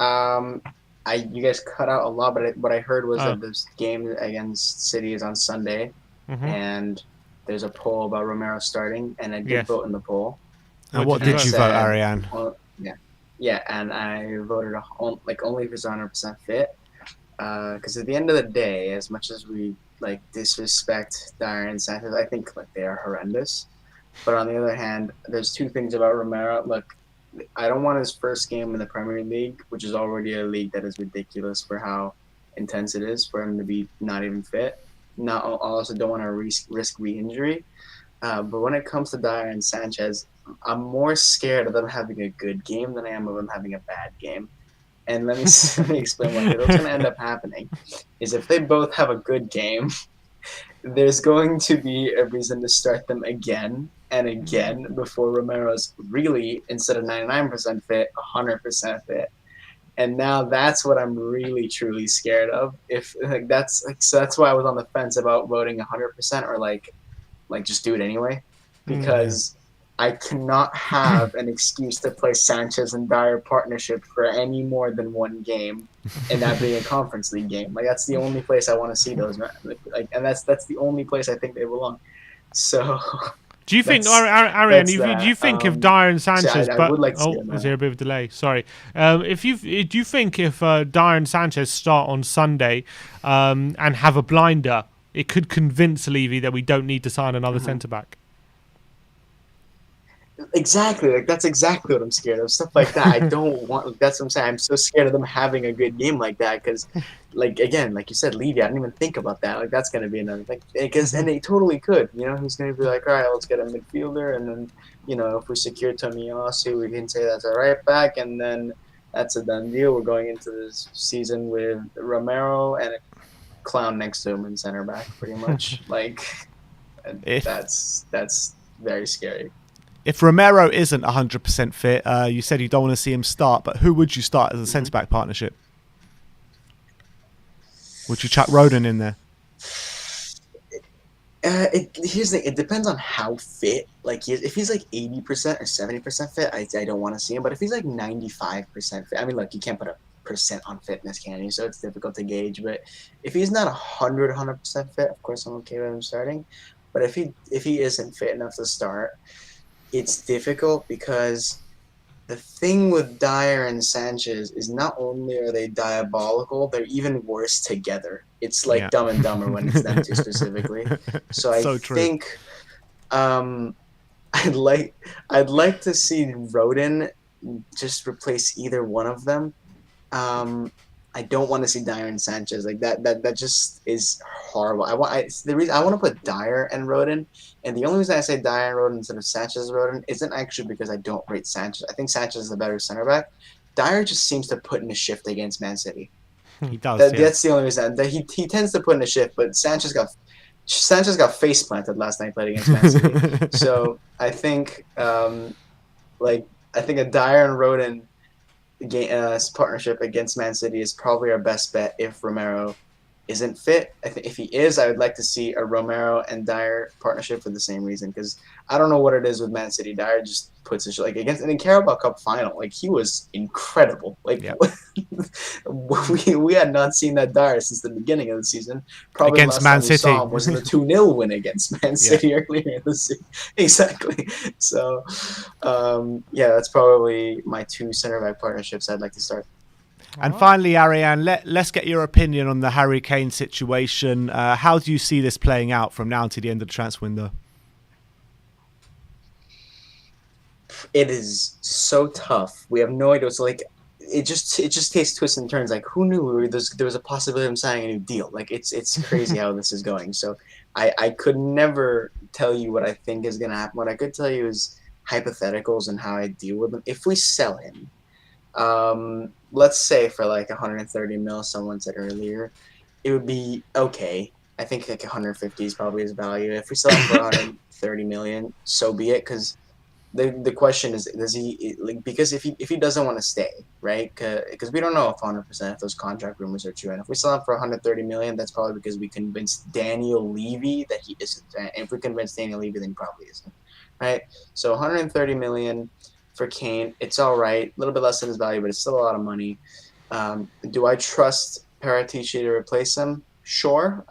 You guys cut out a lot, but what I heard was that this game against City is on Sunday, and there's a poll about Romero starting, and I did vote in the poll. And what did you vote, Ariane? Yeah, and I voted only if it's 100% fit, because at the end of the day, as much as we like disrespect Dyer and Sanchez, I think like they are horrendous. But on the other hand, there's 2 things about Romero. Look, I don't want his first game in the Premier League, which is already a league that is ridiculous for how intense it is for him to be not even fit. I also don't want to risk re-injury. But when it comes to Dyer and Sanchez, I'm more scared of them having a good game than I am of them having a bad game. And let me explain why. What's going to end up happening is if they both have a good game, there's going to be a reason to start them again and again before Romero's really, instead of 99% fit, 100% fit. And now that's what I'm really truly scared of. So that's why I was on the fence about voting 100% or like just do it anyway, because I cannot have an excuse to play Sanchez and Dyer partnership for any more than one game, and that being a Conference League game. Like that's the only place I want to see those. And that's the only place I think they belong. So. Do you think, Ariane, do you think if Dyer and Sanchez... I would like to see is there a bit of a delay? Sorry. Do you think if Dyer and Sanchez start on Sunday and have a blinder, it could convince Levy that we don't need to sign another centre-back? Exactly. Like that's exactly what I'm scared of. Stuff like that. I don't want. That's what I'm saying. I'm so scared of them having a good game like that because, like again, like you said, Levy. I didn't even think about that. Like that's gonna be another thing. Because and they totally could. You know, he's gonna be like, all right, let's get a midfielder, and then if we secure Tomiyasu, we can say that's a right back, and then that's a done deal. We're going into this season with Romero and a clown next to him in center back, pretty much. That's very scary. If Romero isn't 100% fit, you said you don't want to see him start, but who would you start as a centre-back partnership? Would you chuck Rodon in there? Here's the thing. It depends on how fit. Like, if he's like 80% or 70% fit, I don't want to see him. But if he's like 95% fit, I mean, look, you can't put a percent on fitness, can you? So it's difficult to gauge. But if he's not 100% fit, of course I'm okay with him starting. But if he isn't fit enough to start, it's difficult because the thing with Dyer and Sanchez is not only are they diabolical, they're even worse together. It's like Dumb and Dumber when it's them two specifically. So I think I'd like to see Rodon just replace either one of them. I don't want to see Dyer and Sanchez like that. That just is horrible. The reason I want to put Dyer and Rodon, and the only reason I say Dyer and Rodon instead of Sanchez and Rodon isn't actually because I don't rate Sanchez. I think Sanchez is a better center back. Dyer just seems to put in a shift against Man City. He does. That's the only reason. He tends to put in a shift, but Sanchez got face planted last night playing against Man City. So I think I think a Dyer and Rodon partnership against Man City is probably our best bet if Romero isn't fit. I think if he is, I would like to see a Romero and Dyer partnership for the same reason, because I don't know what it is with Man City. Dyer just puts it like against in the Carabao Cup final, like he was incredible. Like we had not seen that Dyer since the beginning of the season. Probably against the last Man time we City saw him was in the 2-0 win against Man City earlier in the season. Exactly. So that's probably my two center back partnerships I'd like to start. And finally, Ariane, let's get your opinion on the Harry Kane situation. How do you see this playing out from now to the end of the transfer window? It is so tough. We have no idea. So like, it just takes twists and turns. Like, who knew there was a possibility of him signing a new deal? Like, it's crazy how this is going. So I could never tell you what I think is gonna happen. What I could tell you is hypotheticals and how I deal with them. If we sell him, let's say for like 130 mil, someone said earlier, it would be okay. I think like 150 is probably his value. If we sell him for 130 million, so be it. Because the question is, does he like, because if he doesn't want to stay, right? Because we don't know if 100% if those contract rumors are true. And if we sell him for 130 million, that's probably because we convinced Daniel Levy that he isn't. And if we convince Daniel Levy, then he probably isn't, right? So 130 million for Kane, it's all right. A little bit less than his value, but it's still a lot of money. Do I trust Paratici to replace him? Sure.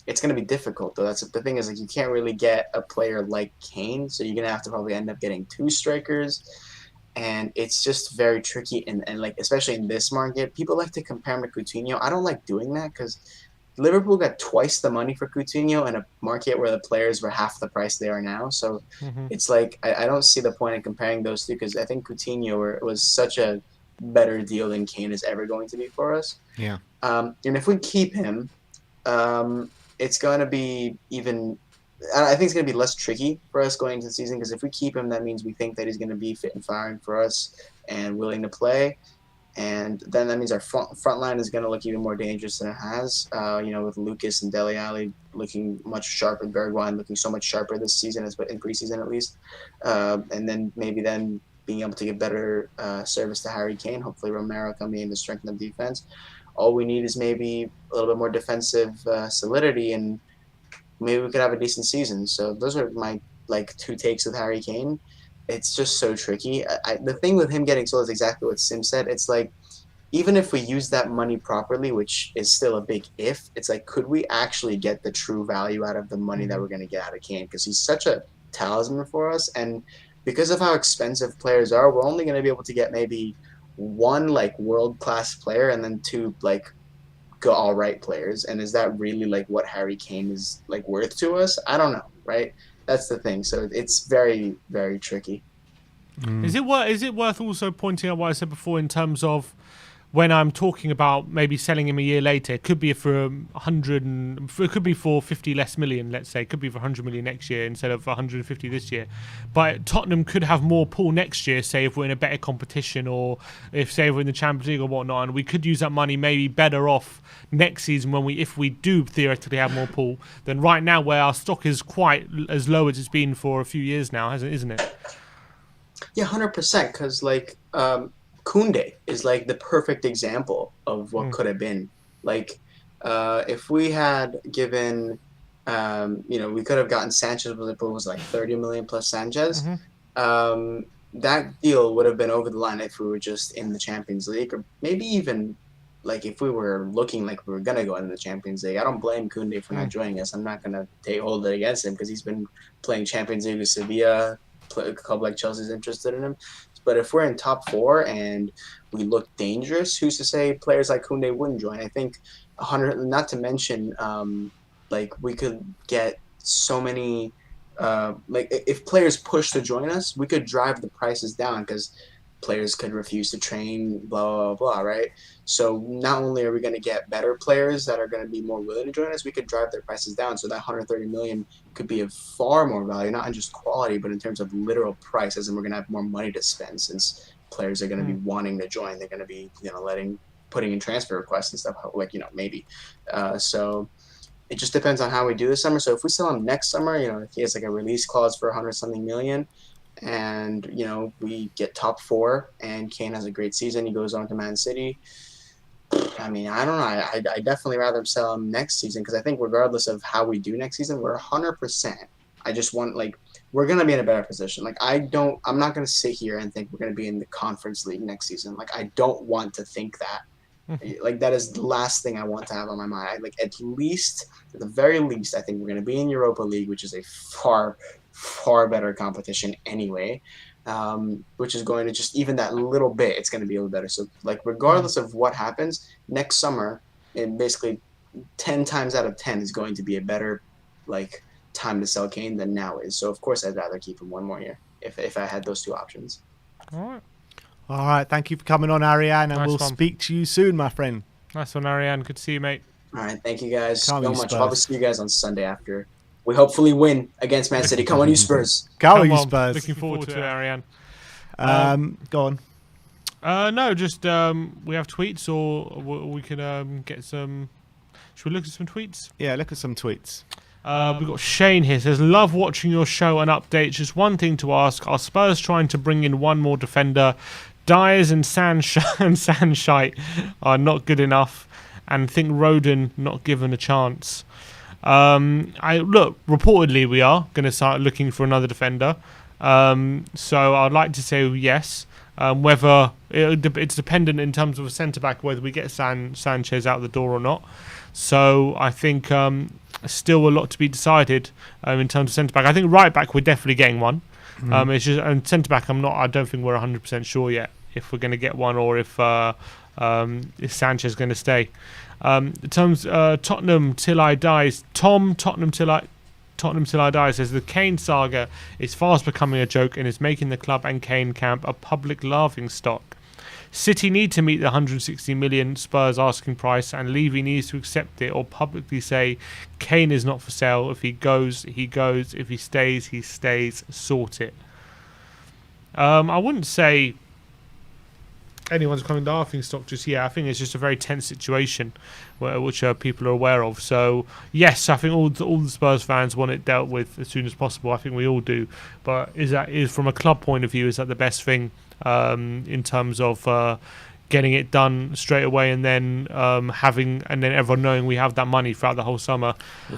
It's going to be difficult, though. That's the thing is, like, you can't really get a player like Kane, so you're going to have to probably end up getting two strikers, and it's just very tricky. And like, especially in this market, people like to compare him to Coutinho. I don't like doing that because Liverpool got twice the money for Coutinho in a market where the players were half the price they are now. So it's like I don't see the point in comparing those two, because I think Coutinho was such a better deal than Kane is ever going to be for us. Yeah. And if we keep him, it's going to be even. I think it's going to be less tricky for us going into the season, because if we keep him, that means we think that he's going to be fit and firing for us and willing to play. And then that means our front line is going to look even more dangerous than it has. With Lucas and Dele Alli looking much sharper, Bergwijn looking so much sharper this season, as in preseason at least. And then maybe being able to give better service to Harry Kane. Hopefully Romero coming in to strengthen the defense. All we need is maybe a little bit more defensive solidity, and maybe we could have a decent season. So those are my two takes with Harry Kane. It's just so tricky. The thing with him getting sold is exactly what Sim said. It's like, even if we use that money properly, which is still a big if, it's like, could we actually get the true value out of the money that we're going to get out of Kane? Because he's such a talisman for us. And because of how expensive players are, we're only going to be able to get maybe one world-class player and then two all right players. And is that really what Harry Kane is worth to us? I don't know, right? That's the thing. So it's very, very tricky. Is it worth also pointing out what I said before in terms of when I'm talking about maybe selling him a year later? It could be for 100, it could be for 50 less million, let's say. It could be for 100 million next year instead of 150 this year. But Tottenham could have more pull next year, say if we're in a better competition, or if we're in the Champions League or whatnot, and we could use that money maybe better off next season if we do theoretically have more pull than right now, where our stock is quite as low as it's been for a few years now, isn't it? Yeah, 100%. Because Koundé is the perfect example of what could have been. If we had given, we could have gotten Sanchez, it was 30 million plus Sanchez. That deal would have been over the line if we were just in the Champions League, or maybe even if we were looking like we were gonna go into the Champions League. I don't blame Koundé for not joining us. I'm not gonna hold it against him, because he's been playing Champions League with Sevilla. A club like Chelsea's interested in him. But if we're in top four and we look dangerous, who's to say players like Koundé wouldn't join? I think 100. Not to mention, we could get so many. If players push to join us, we could drive the prices down, because players could refuse to train, blah, blah, blah, right? So not only are we going to get better players that are going to be more willing to join us, we could drive their prices down. So that 130 million could be of far more value, not in just quality, but in terms of literal prices. And we're going to have more money to spend since players are going to be wanting to join. They're going to be, putting in transfer requests and stuff, like, maybe. So it just depends on how we do this summer. So if we sell him next summer, if he has like a release clause for 100-something million, and we get top 4, and Kane has a great season, he goes on to Man City. I mean, I don't know. I definitely rather sell him next season, because I think regardless of how we do next season, we're 100%. I just want, we're gonna be in a better position. I'm not gonna sit here and think we're gonna be in the Conference League next season. I don't want to think that. That is the last thing I want to have on my mind. At the very least, I think we're going to be in Europa League, which is a far, far better competition anyway, which is going to just, even that little bit, it's going to be a little better. So, regardless of what happens, next summer, and basically 10 times out of 10 is going to be a better, time to sell Kane than now is. So, of course, I'd rather keep him one more year if I had those two options. All right. All right, thank you for coming on, Ariane, and Nice we'll one. speak to you soon, my friend. Nice one, Ariane. Good to see you, mate. All right, thank you guys Come on, so you much. Spurs. I'll see you guys on Sunday after we hopefully win against Man City. Come on, you Spurs. Go, you on. Spurs. Looking forward to it, Ariane. Go on. No, just we have tweets, or we can get some. Should we look at some tweets? Yeah, look at some tweets. We've got Shane here, says, love watching your show and updates. Just one thing to ask, are Spurs trying to bring in one more defender? Dyers and Sanshite are not good enough, and think Rodon not given a chance. Reportedly we are going to start looking for another defender. So I'd like to say yes. Whether it's dependent in terms of a centre-back, whether we get Sanchez out the door or not. So I think still a lot to be decided in terms of centre-back. I think right-back we're definitely getting one. It's just, and centre-back I don't think we're 100% sure yet if we're going to get one, or if Sanchez is going to stay. In terms Tottenham till I die, Tottenham till I die says the Kane saga is fast becoming a joke and is making the club and Kane camp a public laughing stock. City need to meet the 160 million Spurs asking price, and Levy needs to accept it or publicly say Kane is not for sale. If he goes, he goes. If he stays, he stays. Sort it. I wouldn't say anyone's coming to laughing stock just yet. I think it's just a very tense situation which people are aware of. So yes, I think all the Spurs fans want it dealt with as soon as possible. I think we all do. But is from a club point of view, is that the best thing in terms of getting it done straight away, and then everyone knowing we have that money throughout the whole summer?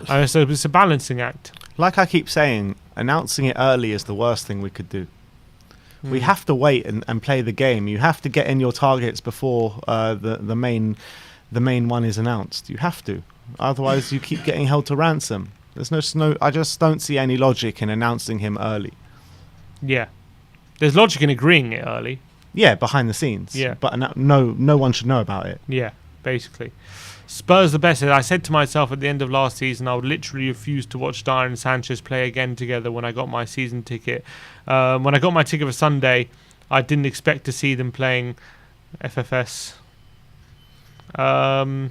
So it's a balancing act. Like I keep saying, announcing it early is the worst thing we could do. We have to wait and play the game. You have to get in your targets before the main one is announced. You have to, otherwise you keep getting held to ransom. There's no. I just don't see any logic in announcing him early. Yeah, there's logic in agreeing it early. Yeah, behind the scenes. Yeah, but no one should know about it. Yeah, basically. Spurs the best. I said to myself at the end of last season, I would literally refuse to watch Dyer and Sanchez play again together when I got my season ticket. When I got my ticket for Sunday, I didn't expect to see them playing FFS. I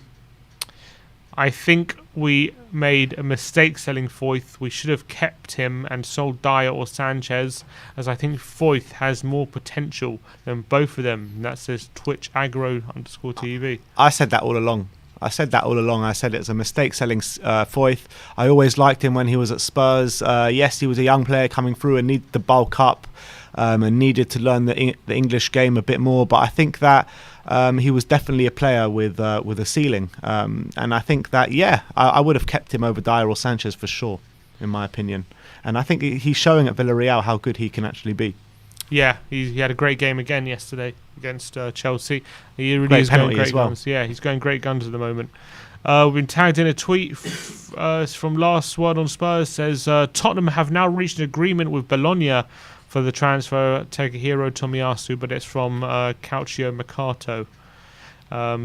think we made a mistake selling Foyth. We should have kept him and sold Dyer or Sanchez, as I think Foyth has more potential than both of them. And that says Twitch aggro_TV. I said that all along. I said it's a mistake selling Foyth. I always liked him when he was at Spurs. Yes, he was a young player coming through and needed to bulk up and needed to learn the English game a bit more. But I think that he was definitely a player with a ceiling. And I think that, I would have kept him over Dyer or Sanchez for sure, in my opinion. And I think he's showing at Villarreal how good he can actually be. Yeah, he had a great game again yesterday against Chelsea. He really is going great guns. Yeah, he's going great guns at the moment. We've been tagged in a tweet from Last Word on Spurs. Says Tottenham have now reached an agreement with Bologna for the transfer Takahiro Tomiyasu, but it's from Calcio Mercato.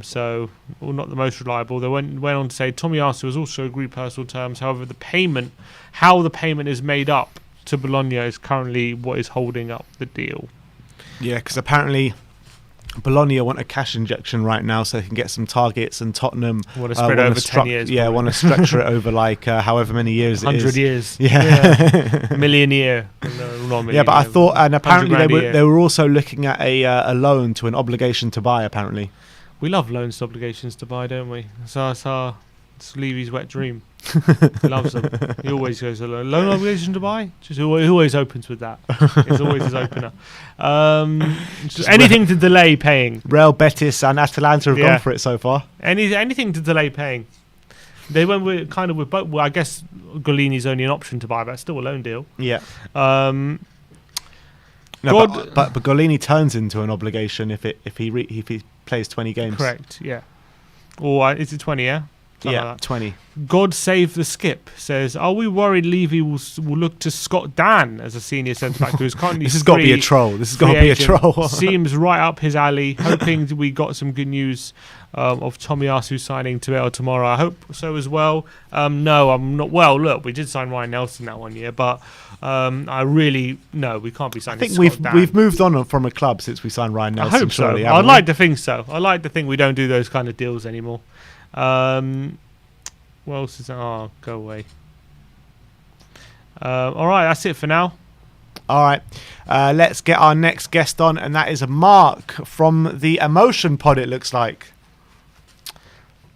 So not the most reliable. They went on to say Tomiyasu has also agreed personal terms. However, how the payment is made up to Bologna is currently what is holding up the deal. Yeah, because apparently Bologna want a cash injection right now so they can get some targets, and Tottenham Want to spread over 10 years. Yeah, want to structure it over like however many years it is. 100 years. Yeah. Million a year. No, not a million Yeah, but I year, thought, and apparently 100 grand a year. they were also looking at a loan to an obligation to buy, apparently. We love loans to obligations to buy, don't we? It's Levy's wet dream. He loves them. He always goes a loan obligation to buy. He always opens with that. It's always his opener. Just anything to delay paying. Real Betis and Atalanta have gone for it so far. Anything to delay paying. They went with both. Well, I guess Golini's only an option to buy, but it's still a loan deal. Yeah. No, but Golini turns into an obligation if he plays 20 games. Correct. Yeah. Or is it 20? Yeah. Something Yeah, like 20. God save the Skipp says, are we worried Levy will look to Scott Dan as a senior centre back who is currently This has got to be a troll. This has got to be a troll. Seems right up his alley. Hoping we got some good news of Tomiyasu signing today or tomorrow. I hope so as well. No, I'm not. Well, look, we did sign Ryan Nelson that 1 year, but I really we can't be signing. I think we've moved on from a club since we signed Ryan Nelson. I hope so. I'd like to think so. I like to think we don't do those kind of deals anymore. What else is that? Oh, go away. All right, that's it for now. All right, let's get our next guest on, and that is Mark from the Emotion Pod, it looks like.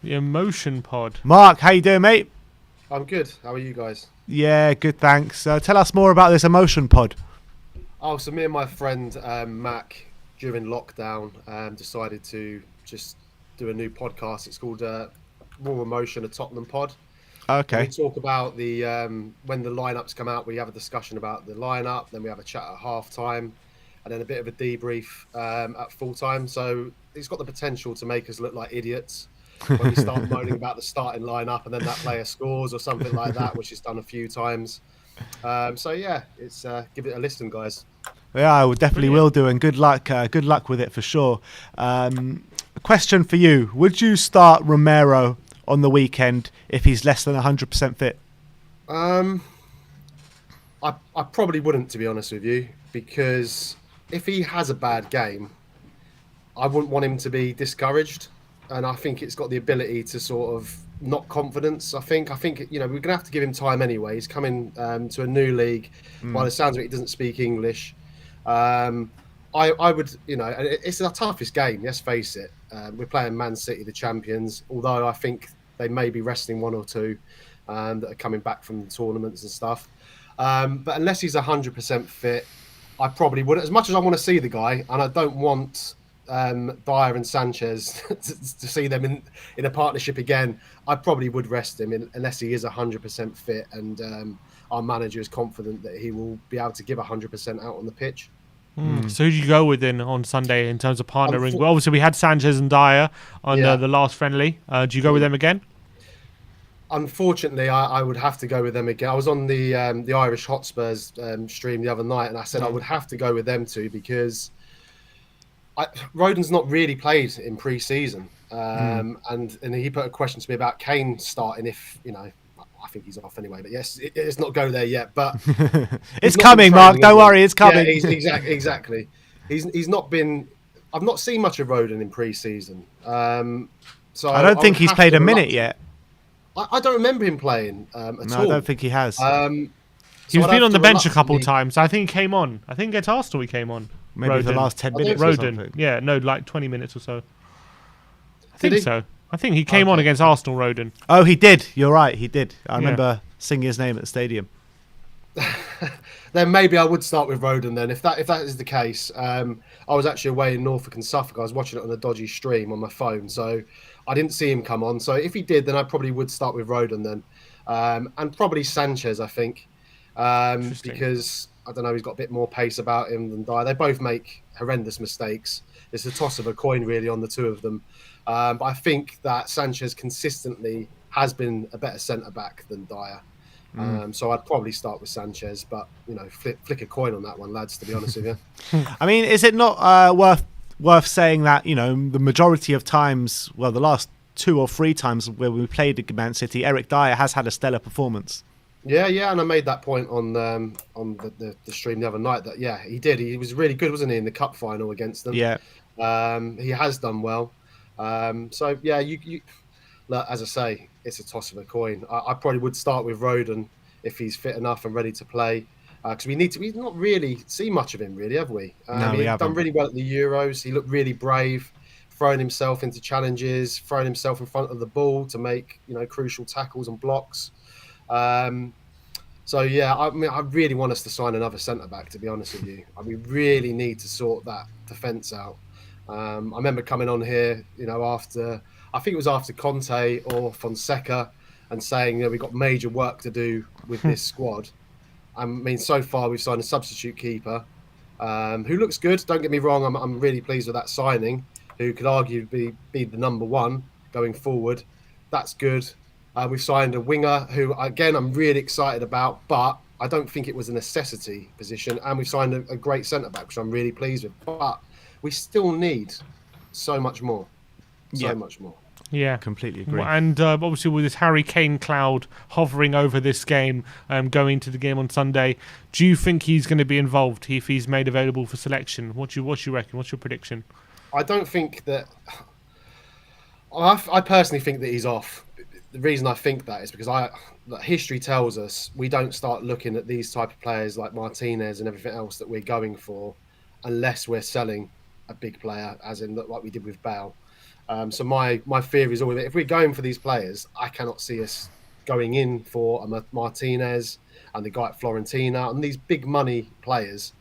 The Emotion Pod. Mark, how you doing, mate? I'm good. How are you guys? Yeah, good, thanks. Tell us more about this Emotion Pod. Oh, so me and my friend Mac, during lockdown, decided to just do a new podcast. It's called Raw Emotion, a Tottenham Pod. Okay. We talk about the when the lineups come out. We have a discussion about the lineup, then we have a chat at half time, and then a bit of a debrief at full time. So it's got the potential to make us look like idiots when we start moaning about the starting lineup and then that player scores or something like that, which is done a few times. So yeah, it's give it a listen, guys. Yeah, I definitely will do, and good luck with it for sure. Question for you: would you start Romero on the weekend if he's less than 100% fit? I probably wouldn't, to be honest with you, because if he has a bad game, I wouldn't want him to be discouraged, and I think it's got the ability to sort of knock confidence. I think we're gonna have to give him time anyway. He's coming to a new league. By the sounds of it, he doesn't speak English. I would, it's our toughest game. Let's face it. We're playing Man City, the champions. Although I think they may be resting one or two that are coming back from the tournaments and stuff. But unless he's 100% fit, I probably wouldn't. As much as I want to see the guy, and I don't want Dyer and Sanchez to see them in a partnership again, I probably would rest him unless he is 100% fit and our manager is confident that he will be able to give 100% out on the pitch. So who did you go with then on Sunday in terms of partnering? Well, obviously we had Sanchez and Dyer on the last friendly. Do you go with them again? Unfortunately, I would have to go with them again. I was on the Irish Hotspurs stream the other night, and I said I would have to go with them too because Rodon's not really played in pre-season, and he put a question to me about Kane starting. If I think he's off anyway, but yes, it's not go there yet. But it's coming, Mark. Don't worry, it's coming. Yeah, exactly. He's not been. I've not seen much of Rodon in pre-season, so I don't think he's played a minute yet. I don't remember him playing at all. No, I don't think he has. He's been on the bench a couple of times. I think he came on. I think against Arsenal he came on. Maybe Rodon. the last 10 minutes. Rodon, like 20 minutes or so. I think so. I think he came on against Arsenal, Rodon. Oh, he did. You're right. He did. I remember singing his name at the stadium. Then maybe I would start with Rodon then. If that is the case, I was actually away in Norfolk and Suffolk. I was watching it on a dodgy stream on my phone, so I didn't see him come on. So if he did, then I probably would start with Rodon then, and probably Sanchez. I think because I don't know, he's got a bit more pace about him than Dyer. They both make horrendous mistakes. It's a toss of a coin really on the two of them. But I think that Sanchez consistently has been a better centre back than Dyer. So I'd probably start with Sanchez, but flick a coin on that one, lads. To be honest with you, I mean, is it not worth saying that the majority of times, the last 2 or 3 times where we played Man City, Eric Dyer has had a stellar performance. Yeah, and I made that point on the stream the other night that he did. He was really good, wasn't he, in the cup final against them? Yeah. He has done well. So yeah, you look, as I say, it's a toss of a coin. I probably would start with Roden if he's fit enough and ready to play, because we've not really seen much of him, really, have we? No, we He's haven't. done really well at the Euros. He looked really brave, throwing himself into challenges, throwing himself in front of the ball to make crucial tackles and blocks. So yeah, I mean, I really want us to sign another centre back. To be honest with you, we really need to sort that defence out. I remember coming on here, after I think it was after Conte or Fonseca, and saying we've got major work to do with this squad. I mean, so far we've signed a substitute keeper who looks good. Don't get me wrong, I'm really pleased with that signing. Who could arguably be the number one going forward. That's good. We've signed a winger who, again, I'm really excited about, but I don't think it was a necessity position. And we've signed a great centre-back, which I'm really pleased with. But we still need so much more. So much more. Yeah, completely agree. And obviously with this Harry Kane cloud hovering over this game, going to the game on Sunday, do you think he's going to be involved if he's made available for selection? What you reckon? What's your prediction? I don't think that... I personally think that he's off. The reason I think that is because history tells us we don't start looking at these type of players like Martinez and everything else that we're going for unless we're selling a big player, as in like we did with Bale. So my fear is always that if we're going for these players, I cannot see us going in for a Martinez and the guy at Florentina and these big money players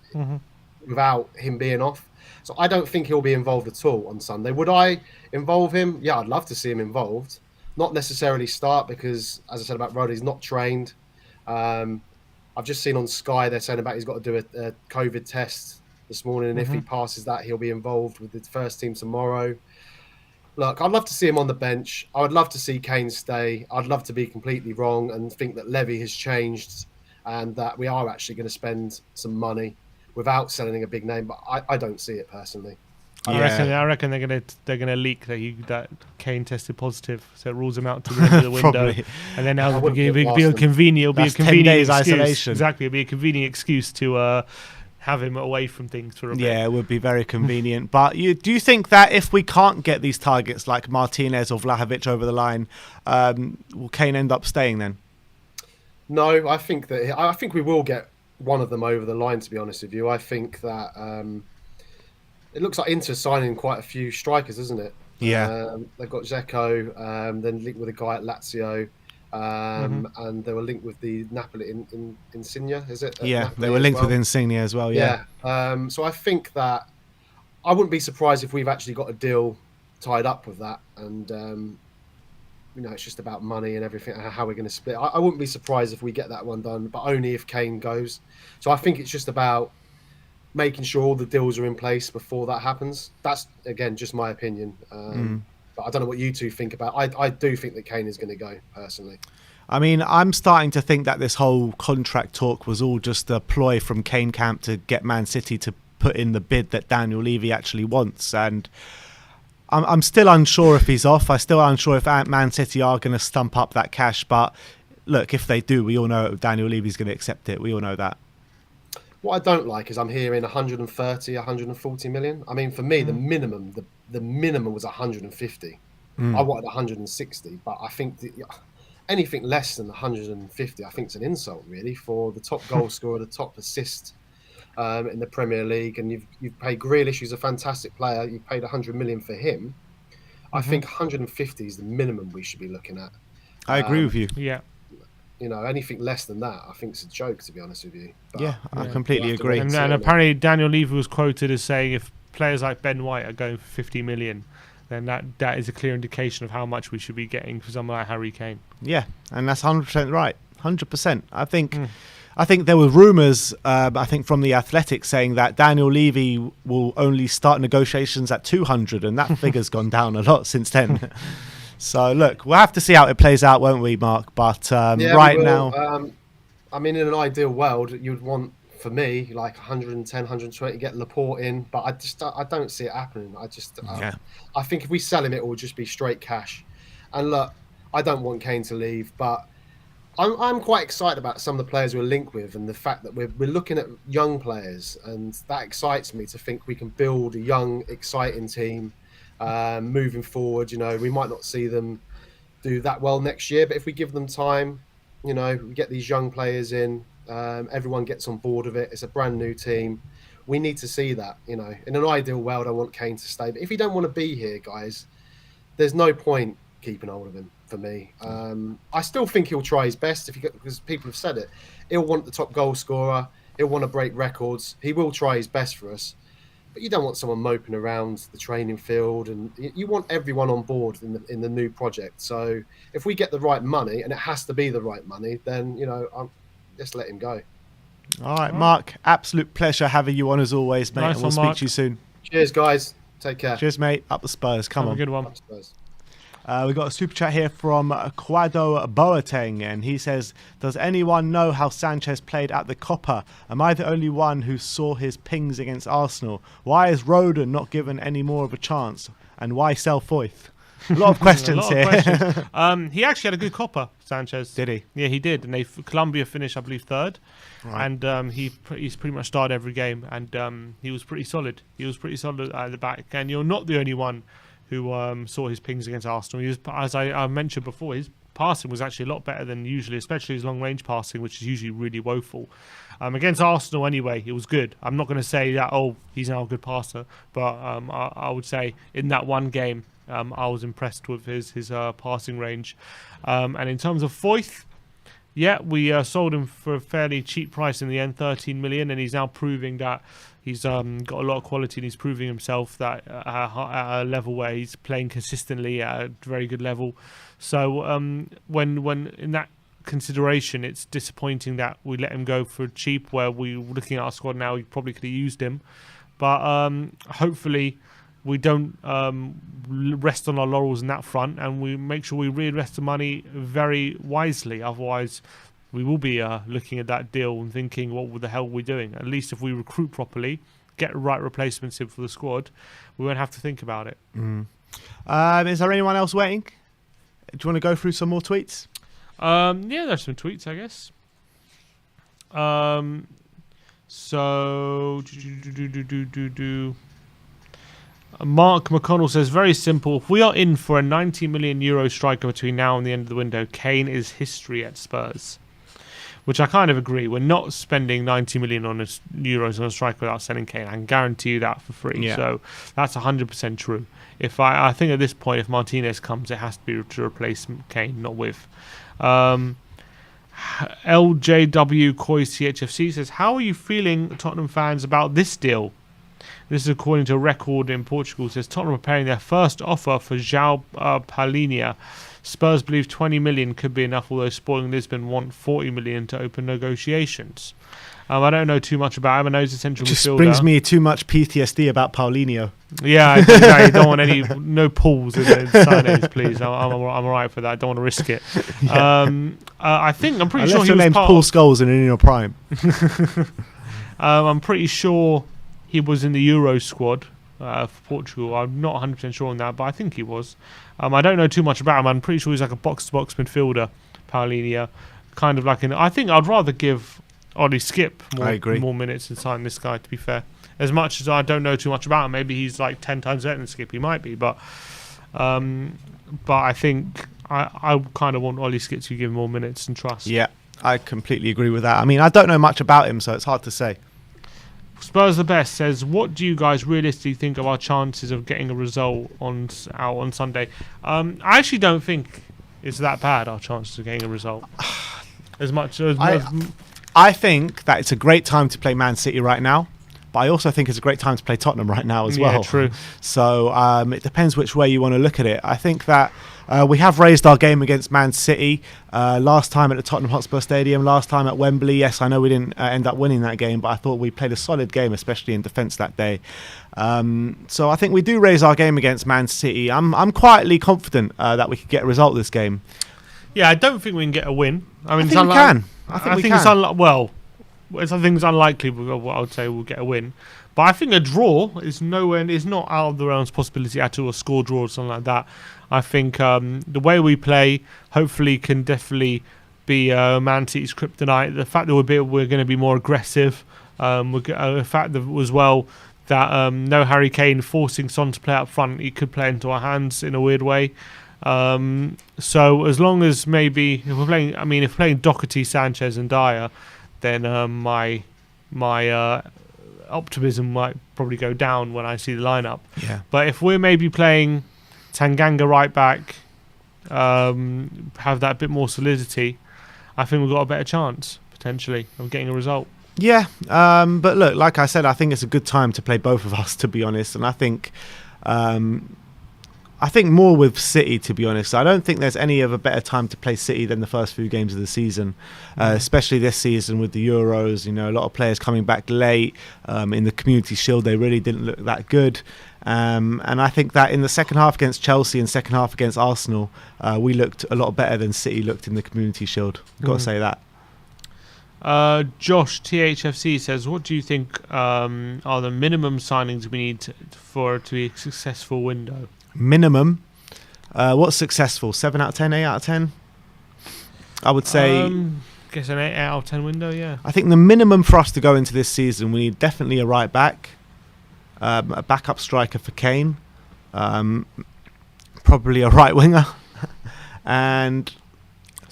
without him being off. So I don't think he'll be involved at all on Sunday. Would I involve him? Yeah, I'd love to see him involved. Not necessarily start because, as I said about Roddy, he's not trained. I've just seen on Sky they're saying about he's got to do a COVID test this morning, and if he passes that, he'll be involved with the first team tomorrow. Look, I'd love to see him on the bench. I would love to see Kane stay. I'd love to be completely wrong and think that Levy has changed and that we are actually going to spend some money without selling a big name, but I don't see it personally. I reckon they're gonna leak that Kane tested positive, so it rules him out to the end of the window, and then it'll be a convenient 10 days isolation. Exactly, it'll be a convenient excuse to have him away from things for a bit. Yeah, it would be very convenient. But do you think that if we can't get these targets like Martinez or Vlahovic over the line, will Kane end up staying then? No, I think we will get one of them over the line. To be honest with you, I think that. It looks like Inter signing quite a few strikers, isn't it? Yeah. They've got Dzeko, then linked with a guy at Lazio, and they were linked with the Napoli in Insigne, is it? Yeah, they were linked with Insigne as well, yeah. So I think that I wouldn't be surprised if we've actually got a deal tied up with that, and it's just about money and everything, how we're going to split. I wouldn't be surprised if we get that one done, but only if Kane goes. So I think it's just about making sure all the deals are in place before that happens. That's, again, just my opinion. But I don't know what you two think about. I do think that Kane is going to go, personally. I mean, I'm starting to think that this whole contract talk was all just a ploy from Kane camp to get Man City to put in the bid that Daniel Levy actually wants. And I'm still unsure if he's off. I'm still unsure if Man City are going to stump up that cash. But look, if they do, we all know Daniel Levy's going to accept it. We all know that. What I don't like is I'm hearing 130, 140 million. I mean, for me, the minimum was 150. I wanted 160, but I think anything less than 150, I think it's an insult, really, for the top goal scorer, the top assist in the Premier League, and you've paid Grealish, who's a fantastic player. You've paid 100 million for him. I think 150 is the minimum we should be looking at. I agree with you. Yeah. Anything less than that, I think it's a joke, to be honest with you. But I completely agree. And apparently Daniel Levy was quoted as saying if players like Ben White are going for 50 million, then that is a clear indication of how much we should be getting for someone like Harry Kane. Yeah, and that's 100% right. 100%. I think there were rumours, I think from the Athletic, saying that Daniel Levy will only start negotiations at 200, and that figure's gone down a lot since then. So, look, we'll have to see how it plays out, won't we, Mark? But right now... I mean, in an ideal world, you'd want, for me, like 110, 120, get Laporte in. But I don't see it happening. I think if we sell him, it will just be straight cash. And look, I don't want Kane to leave, but I'm quite excited about some of the players we're linked with, and the fact that we're looking at young players, and that excites me to think we can build a young, exciting team moving forward. You know, we might not see them do that well next year, but if we give them time, you know, we get these young players in, everyone gets on board with it. It's a brand new team. We need to see that. You know, in an ideal world, I want Kane to stay, but if he don't want to be here, guys, there's no point keeping hold of him for me. I still think he'll try his best because people have said it. He'll want the top goal scorer. He'll want to break records. He will try his best for us. But you don't want someone moping around the training field, and you want everyone on board in the new project. So if we get the right money, and it has to be the right money, then just let him go. All right, Mark. Absolute pleasure having you on as always, mate. Nice and we'll one, speak Mark. to you soon. Cheers, guys. Take care. Cheers, mate. Up the Spurs. Come Have on. a good one. Up Spurs. We got a super chat here from Quado Boateng, and he says, does anyone know how Sanchez played at the Copa? Am I the only one who saw his pings against Arsenal? Why is Roden not given any more of a chance? And why sell Foyth? A lot of questions A lot here. of questions. He actually had a good Copa, Sanchez. Did he? Yeah, he did. And Colombia finished, I believe, third. Right. And he's pretty much started every game. And he was pretty solid. He was pretty solid at the back. And you're not the only one who saw his pings against Arsenal. He was, as I mentioned before, his passing was actually a lot better than usually, especially his long-range passing, which is usually really woeful. Against Arsenal, anyway, it was good. I'm not going to say that, he's now a good passer, but I would say in that one game, I was impressed with his passing range. And in terms of Foyth, yeah, we sold him for a fairly cheap price in the end, 13 million, and he's now proving that he's got a lot of quality, and he's proving himself that at a level where he's playing consistently at a very good level. So when in that consideration, it's disappointing that we let him go for cheap, where we're looking at our squad now, we probably could have used him. But hopefully we don't rest on our laurels in that front, and we make sure we reinvest the money very wisely. Otherwise, we will be looking at that deal and thinking, what the hell are we doing? At least if we recruit properly, get the right replacements in for the squad, we won't have to think about it. Is there anyone else waiting? Do you want to go through some more tweets? Yeah, there's some tweets, I guess. So Mark McConnell says, very simple. If we are in for a 90 million euro striker between now and the end of the window, Kane is history at Spurs. Which I kind of agree. We're not spending 90 million euros on a striker without selling Kane. I can guarantee you that for free. Yeah. So that's 100% true. If I think at this point, if Martinez comes, it has to be to replace Kane, not with. LJW COYS CHFC says, how are you feeling, Tottenham fans, about this deal? This is according to a record in Portugal. It says Tottenham are preparing their first offer for João Palhinha. Spurs believe 20 million could be enough, although Sporting Lisbon want 40 million to open negotiations. I don't know too much about him. I know he's a central midfielder. Just brings me too much PTSD about Paulinho. Yeah, exactly. Don't want no pulls in signings, please. I'm all right for that. I don't want to risk it. Yeah. I'm pretty sure he was name's Paul Scholes in your prime. I'm pretty sure he was in the Euro squad for Portugal. I'm not 100% sure on that, but I think he was. I don't know too much about him. I'm pretty sure he's like a box-to-box midfielder, Paulinho. Kind of like I think I'd rather give Ollie Skipp more minutes and sign this guy, to be fair. As much as I don't know too much about him, maybe he's like 10 times better than Skipp. He might be, but I think I kind of want Ollie Skipp to give him more minutes and trust. Yeah, I completely agree with that. I mean, I don't know much about him, so it's hard to say. Spurs the Best says, what do you guys realistically think of our chances of getting a result out on Sunday? I actually don't think it's that bad, our chances of getting a result. I think that it's a great time to play Man City right now, but I also think it's a great time to play Tottenham right now as well. Yeah, true. So it depends which way you want to look at it. I think that we have raised our game against Man City last time at the Tottenham Hotspur Stadium, last time at Wembley. Yes, I know we didn't end up winning that game, but I thought we played a solid game, especially in defence that day. So I think we do raise our game against Man City. I'm quietly confident that we could get a result this game. Yeah, I don't think we can get a win. I think we can. I think it's unlikely. I would say we'll get a win, but I think a draw is not out of the realms possibility at all. A score draw or something like that. I think the way we play, hopefully, can definitely be Man City's kryptonite. The fact that we're going to be more aggressive. The fact that as well that no Harry Kane forcing Son to play up front, he could play into our hands in a weird way. So as long as maybe if we're playing Doherty, Sanchez, and Dyer, then my optimism might probably go down when I see the lineup. Yeah. But if we're maybe playing Tanganga right back, have that bit more solidity, I think we've got a better chance potentially of getting a result. Yeah, but look, like I said, I think it's a good time to play both of us, to be honest. And I think more with City, to be honest. I don't think there's any other better time to play City than the first few games of the season, especially this season with the Euros. You know, a lot of players coming back late. In the Community Shield, they really didn't look that good. And I think that in the second half against Chelsea and second half against Arsenal, we looked a lot better than City looked in the Community Shield. Got to say that. Josh THFC says, what do you think are the minimum signings we need for it to be a successful window? Minimum? What's successful? 7 out of 10, 8 out of 10? I would say... guess an 8 out of 10 window, yeah. I think the minimum for us to go into this season, we need definitely a right back, a backup striker for Kane, probably a right winger, and...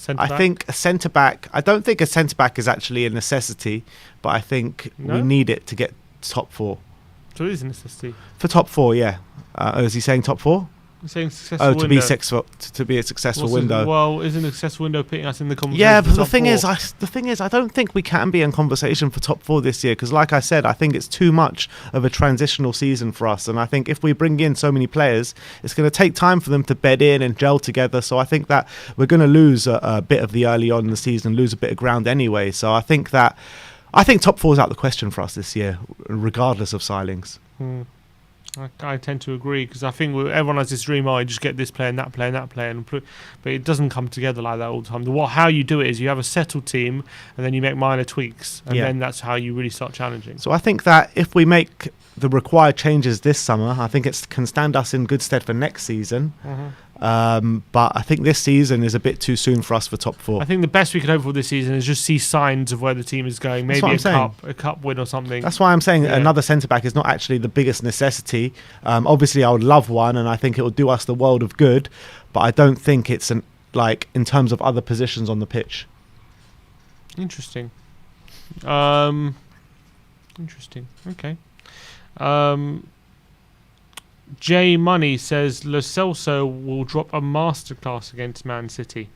I think a centre-back... I don't think a centre-back is actually a necessity, but I think we need it to get top 4. So it is a necessity? For top 4, yeah. Is he saying top 4? He's saying successful window. To be a successful window. Well, isn't a successful window putting us in the conversation? Yeah, but the thing is, I don't think we can be in conversation for top 4 this year because, like I said, I think it's too much of a transitional season for us. And I think if we bring in so many players, it's going to take time for them to bed in and gel together. So I think that we're going to lose a bit of the early on in the season, lose a bit of ground anyway. So I think top 4 is out of the question for us this year, regardless of signings. I tend to agree because I think everyone has this dream, you just get this player and that player and that player, but it doesn't come together like that all the time. How you do it is you have a settled team and then you make minor tweaks and then that's how you really start challenging. So I think that if we make the required changes this summer, I think it can stand us in good stead for next season. But I think this season is a bit too soon for us for top 4. I think the best we could hope for this season is just see signs of where the team is going. Maybe a cup win or something. That's why I'm saying another centre-back is not actually the biggest necessity. Obviously, I would love one, and I think it will do us the world of good. But I don't think it's in terms of other positions on the pitch. Interesting. Okay. J Money says Lo Celso will drop a masterclass against Man City.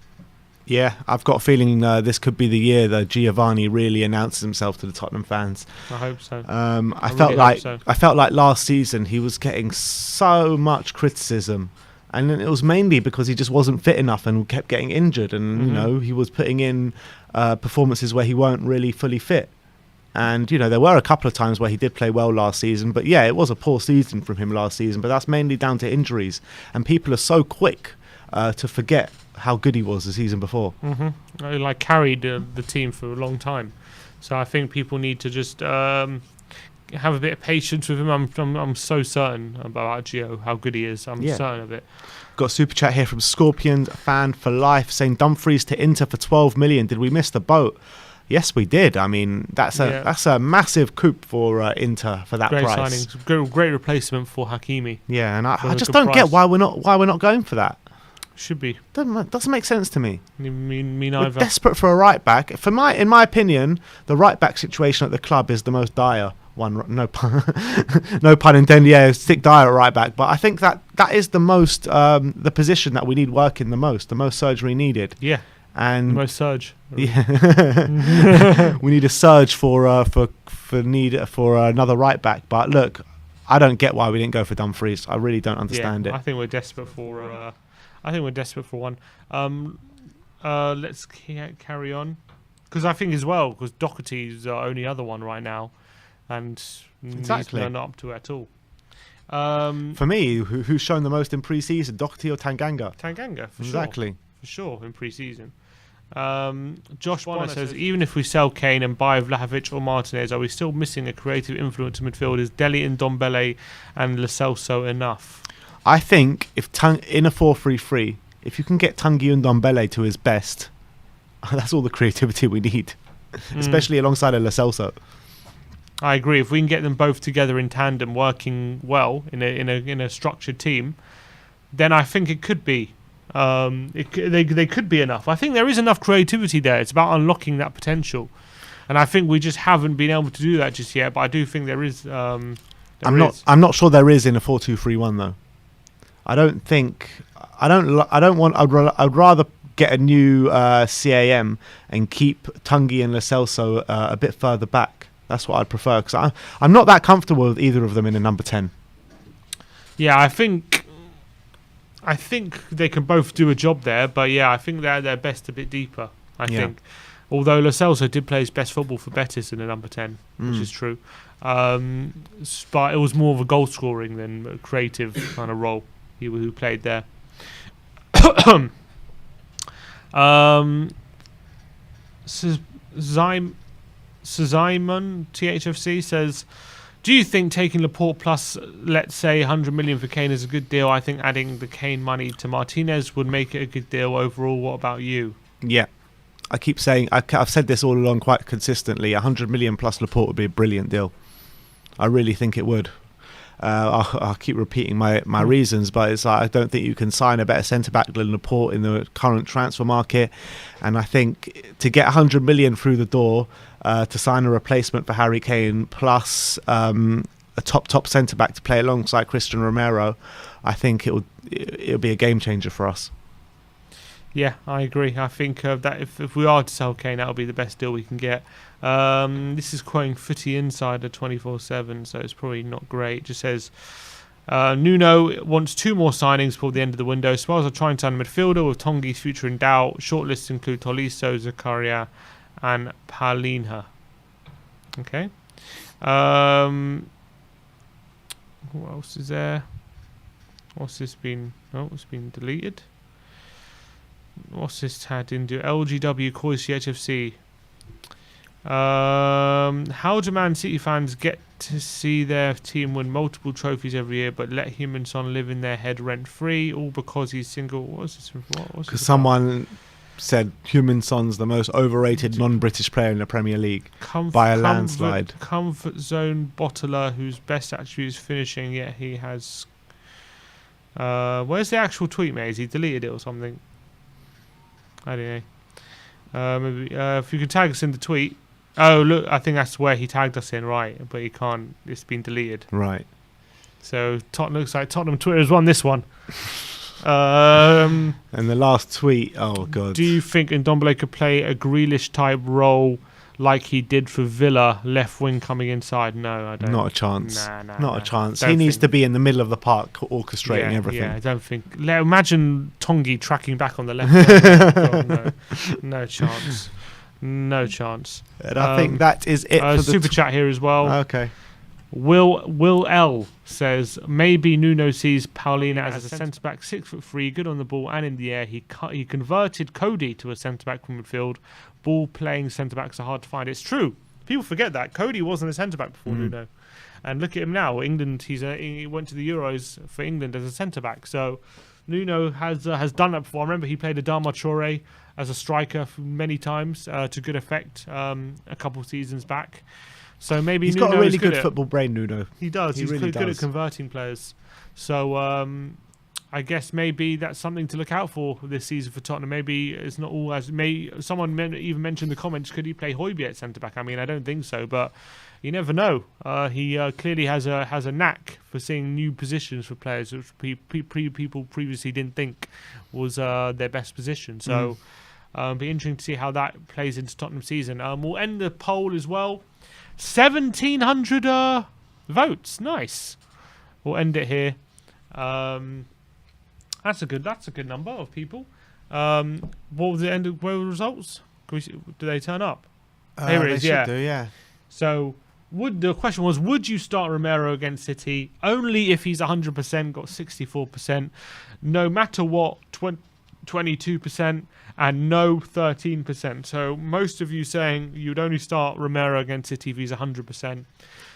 Yeah, I've got a feeling this could be the year that Giovanni really announces himself to the Tottenham fans. I hope so. I felt like last season he was getting so much criticism, and it was mainly because he just wasn't fit enough and kept getting injured, and you know he was putting in performances where he weren't really fully fit. And, you know, there were a couple of times where he did play well last season. But, yeah, it was a poor season from him last season. But that's mainly down to injuries. And people are so quick to forget how good he was the season before. He carried the team for a long time. So I think people need to just have a bit of patience with him. I'm so certain about Gio, how good he is. I'm certain of it. Got a super chat here from Scorpion fan for life saying Dumfries to Inter for 12 million. Did we miss the boat? Yes, we did. I mean, that's a massive coup for Inter for that price. Signings. Great replacement for Hakimi. Yeah, and I just don't get why we're not going for that. Should be. Doesn't make sense to me. Me neither. We're desperate for a right back. In my opinion, the right back situation at the club is the most dire one. No pun intended. Yeah, stick Dyer at right back. But I think that is the most the position that we need work in the most surgery needed. Yeah. And the most surge. Yeah. We need a surge for another right back. But look, I don't get why we didn't go for Dumfries. I really don't understand it. I think we're desperate for one. Let's carry on because I think as well because Doherty's our only other one right now, and exactly he's not up to it at all. For me, who's shown the most in pre-season, Doherty or Tanganga? Tanganga, for exactly. For sure, in pre-season. Josh Bonner says, even if we sell Kane and buy Vlahovic or Martinez, are we still missing a creative influence in midfield? Is Dele and Ndombele and Lo Celso enough? I think if in a 4-3-3, if you can get Tanguy and Ndombele to his best, That's all the creativity we need, especially alongside a Lo Celso. I agree. If we can get them both together in tandem, working well in a structured team, then I think it could be. They could be enough. I think there is enough creativity there. It's about unlocking that potential, and I think we just haven't been able to do that just yet. But I do think there is. I'm not sure there is in a 4-2-3-1 though. I'd rather get a new CAM and keep Tungi and Lo Celso a bit further back. That's what I'd prefer, because I'm not that comfortable with either of them in a number 10. Yeah, I think they can both do a job there, but yeah, I think they're best a bit deeper. I think, although Lo Celso did play his best football for Betis in a number 10, which is true, but it was more of a goal scoring than a creative kind of role who played there. Simon THFC says, do you think taking Laporte plus, let's say, 100 million for Kane is a good deal? I think adding the Kane money to Martinez would make it a good deal overall. What about you? Yeah, I keep saying, I've said this all along quite consistently, 100 million plus Laporte would be a brilliant deal. I really think it would. I'll keep repeating my reasons, but it's like, I don't think you can sign a better centre-back than Laporte in the current transfer market. And I think to get 100 million through the door, to sign a replacement for Harry Kane, plus a top centre-back to play alongside Christian Romero, I think it'll be a game changer for us. Yeah, I agree. I think that if we are to sell Kane, that'll be the best deal we can get. This is quoting Footy Insider 24/7, so it's probably not great. It just says, Nuno wants 2 more signings before the end of the window. Spurs are trying to sign a midfielder with Tongi's future in doubt. Shortlists include Tolisso, Zakaria and Paulinho. Okay. What else is there? What's this been? Oh, it's been deleted. What's this tag didn't do? LGW COYS CHFC. How do Man City fans get to see their team win multiple trophies every year, but let Heung-min Son live in their head rent free, all because he's single? What's this? Because someone said Heung-min Son's the most overrated non-British player in the Premier League by a landslide. Comfort zone bottler whose best attribute is finishing, yet he has. Where's the actual tweet, mate? Has he deleted it or something? I don't know. Maybe if you could tag us in the tweet. Oh, look, I think that's where he tagged us in, right? But he can't. It's been deleted. Right. So looks like Tottenham Twitter has won this one. And the last tweet. Oh god. Do you think Ndombele could play a Grealish type role like he did for Villa, left wing coming inside? No, I don't. Not a chance. Not a chance. He Don't needs think- to be in the middle of the park, orchestrating everything. Yeah, I don't think. Imagine Tongi tracking back on the left. God, no chance. No chance. And I think that is it for the super chat here as well. Okay. Will L says maybe Nuno sees Paulina as a centre back, 6'3", good on the ball and in the air. He converted Cody to a centre back from midfield. Ball playing centre backs are hard to find. It's true. People forget that Cody wasn't a centre back before Nuno, and look at him now. England. He went to the Euros for England as a centre back. So Nuno has done that before. I remember he played Adama Traore as a striker many times to good effect a couple seasons back. So maybe he's Nuno got a really is good good at, football brain, Nuno. He does. He's really good at does. converting players. So I guess maybe that's something to look out for this season for Tottenham. Maybe it's not all as someone even mentioned in the comments. Could he play Højbjerg at centre back? I mean, I don't think so, but you never know. He clearly has a knack for seeing new positions for players, which people previously didn't think was their best position. So be interesting to see how that plays into Tottenham season. We'll end the poll as well. 1,700 votes. Nice. We'll end it here. That's a good number of people. What was the end of where were the results? Do they turn up? Here it is. They should do, yeah. So the question was, would you start Romero against City? Only if he's 100%, got 64%. No matter what, 22%, and no 13%. So most of you saying you'd only start Romero against City if he's 100%.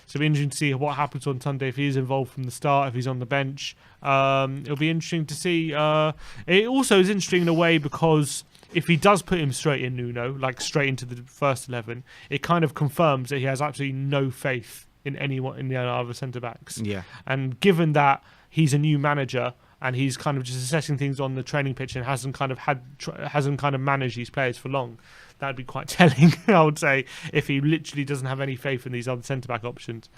So it'll be interesting to see what happens on Sunday if he's involved from the start, if he's on the bench. It'll be interesting to see. It also is interesting in a way because if he does put him straight in Nuno, like straight into the first 11, it kind of confirms that he has absolutely no faith in anyone in the other centre backs. Yeah. And given that he's a new manager and he's kind of just assessing things on the training pitch and hasn't kind of managed these players for long, that'd be quite telling, I would say, if he literally doesn't have any faith in these other centre back options.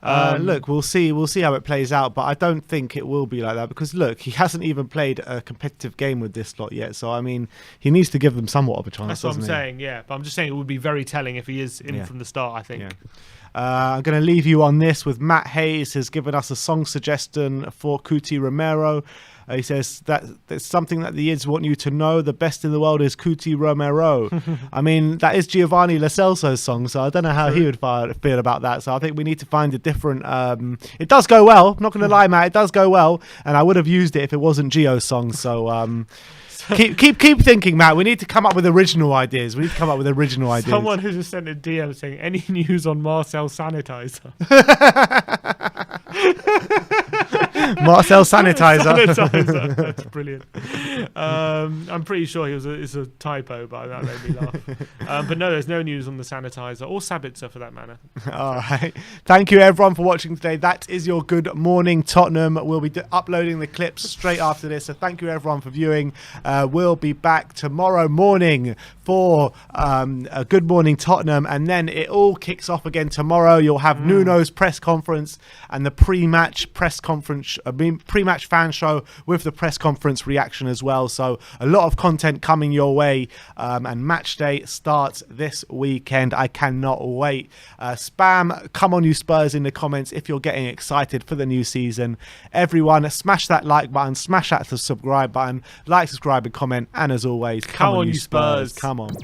Look, we'll see how it plays out, but I don't think it will be like that because look, he hasn't even played a competitive game with this lot yet. So I mean, he needs to give them somewhat of a chance. That's what I'm saying, yeah. But I'm just saying it would be very telling if he is in from the start, I think. Yeah. I'm going to leave you on this with Matt Hayes has given us a song suggestion for Cuti Romero. He says that it's something that the Yids want you to know. The best in the world is Cuti Romero. I mean, that is Giovanni Lo Celso's song, so I don't know how he would feel about that. So I think we need to find a different... it does go well. I'm not going to lie, Matt. It does go well. And I would have used it if it wasn't Gio's song. So... Keep thinking, Matt. We need to come up with original ideas. Someone who just sent a DM saying, any news on Marcel Sanitizer? Marcel Sanitizer. Sanitizer. That's brilliant. I'm pretty sure it's a typo, but that made me laugh. But no, there's no news on the Sanitizer or Sabitzer for that matter. All right. Thank you, everyone, for watching today. That is your Good Morning Tottenham. We'll be uploading the clips straight after this. So thank you, everyone, for viewing. We'll be back tomorrow morning for a Good Morning Tottenham, and then it all kicks off again tomorrow. You'll have Nuno's press conference and the pre-match fan show with the press conference reaction as well. So a lot of content coming your way, and match day starts this weekend. I cannot wait. Spam "Come on you Spurs" in the comments if you're getting excited for the new season. Everyone, smash that like button, smash that subscribe button, like, subscribe and comment, and as always, come on you Spurs. Come on.